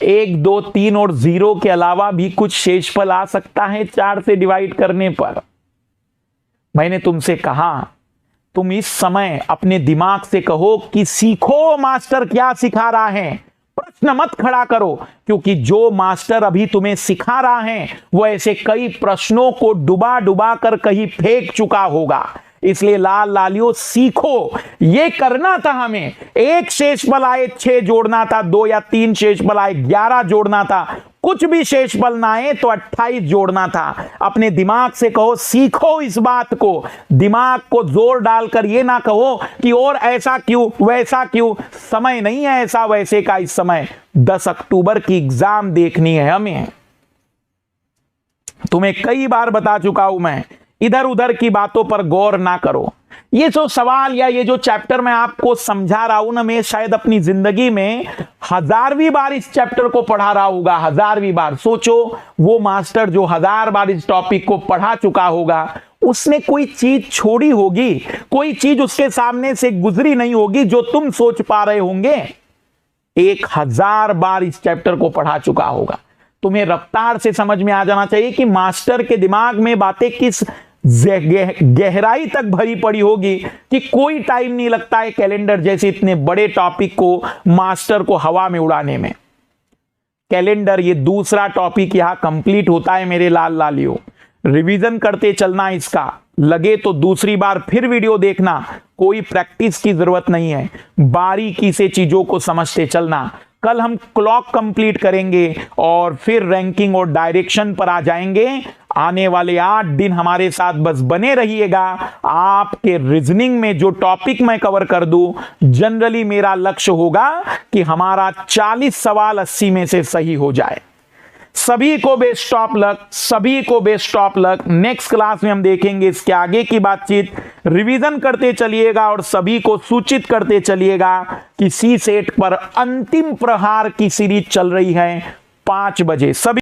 1 2 3 और 0 के अलावा भी कुछ शेषफल आ सकता है 4 से डिवाइड करने पर। मैंने तुमसे कहा, तुम इस समय अपने दिमाग से कहो कि सीखो मास्टर क्या सिखा रहा है, प्रश्न मत खड़ा करो, क्योंकि जो मास्टर अभी तुम्हें सिखा रहा है वो ऐसे कई प्रश्नों को डुबा कर कहीं फेंक चुका होगा। इसलिए लालियों सीखो, ये करना था हमें। 1 शेषफल आए 6 जोड़ना था, 2 या 3 शेषफल आए 11 जोड़ना था, कुछ भी शेषफल ना आए तो 28 जोड़ना था। अपने दिमाग से कहो, सीखो इस बात को। दिमाग को जोर डालकर ये ना कहो कि और ऐसा क्यों वैसा क्यों। समय नहीं है ऐसा वैसे का इस समय। 10 अक्टूबर की एग्जाम देखनी है हमें। तुम्हें कई बार बता चुका हूं मैं, इधर उधर की बातों पर गौर ना करो। ये जो सवाल या ये जो चैप्टर मैं आपको समझा रहा हूं ना, मैं शायद अपनी जिंदगी में 1000वीं बार इस चैप्टर को पढ़ा रहा होगा, 1000वीं बार। सोचो, वो मास्टर जो 1000 बार इस टॉपिक को पढ़ा चुका होगा, उसने कोई चीज छोड़ी होगी, कोई चीज उसके सामने से गुजरी नहीं होगी जो तुम सोच पा रहे होंगे। 1000 बार इस चैप्टर को पढ़ा चुका होगा। तुम्हें रफ्तार से समझ में आ जाना चाहिए कि मास्टर के दिमाग में बातें किस गहराई तक भरी पड़ी होगी कि कोई टाइम नहीं लगता है कैलेंडर जैसे इतने बड़े टॉपिक को मास्टर को हवा में उड़ाने में। कैलेंडर, ये दूसरा टॉपिक यहां कंप्लीट होता है मेरे लालियों। रिवीजन करते चलना इसका, लगे तो दूसरी बार फिर वीडियो देखना, कोई प्रैक्टिस की जरूरत नहीं है, बारीकी से चीजों को समझते चलना। कल हम क्लॉक कंप्लीट करेंगे और फिर रैंकिंग और डायरेक्शन पर आ जाएंगे। आने वाले 8 दिन हमारे साथ बस बने रहिएगा। आपके रीजनिंग में जो टॉपिक मैं कवर कर दूं, जनरली मेरा लक्ष्य होगा कि हमारा 40 सवाल 80 में से सही हो जाए। सभी को best of luck. Next class में हम देखेंगे इसके आगे की बातचीत। रिवीजन करते चलिएगा और सभी को सूचित करते चलिएगा कि सी सेट पर अंतिम प्रहार की सीरीज चल रही है 5 बजे। सभी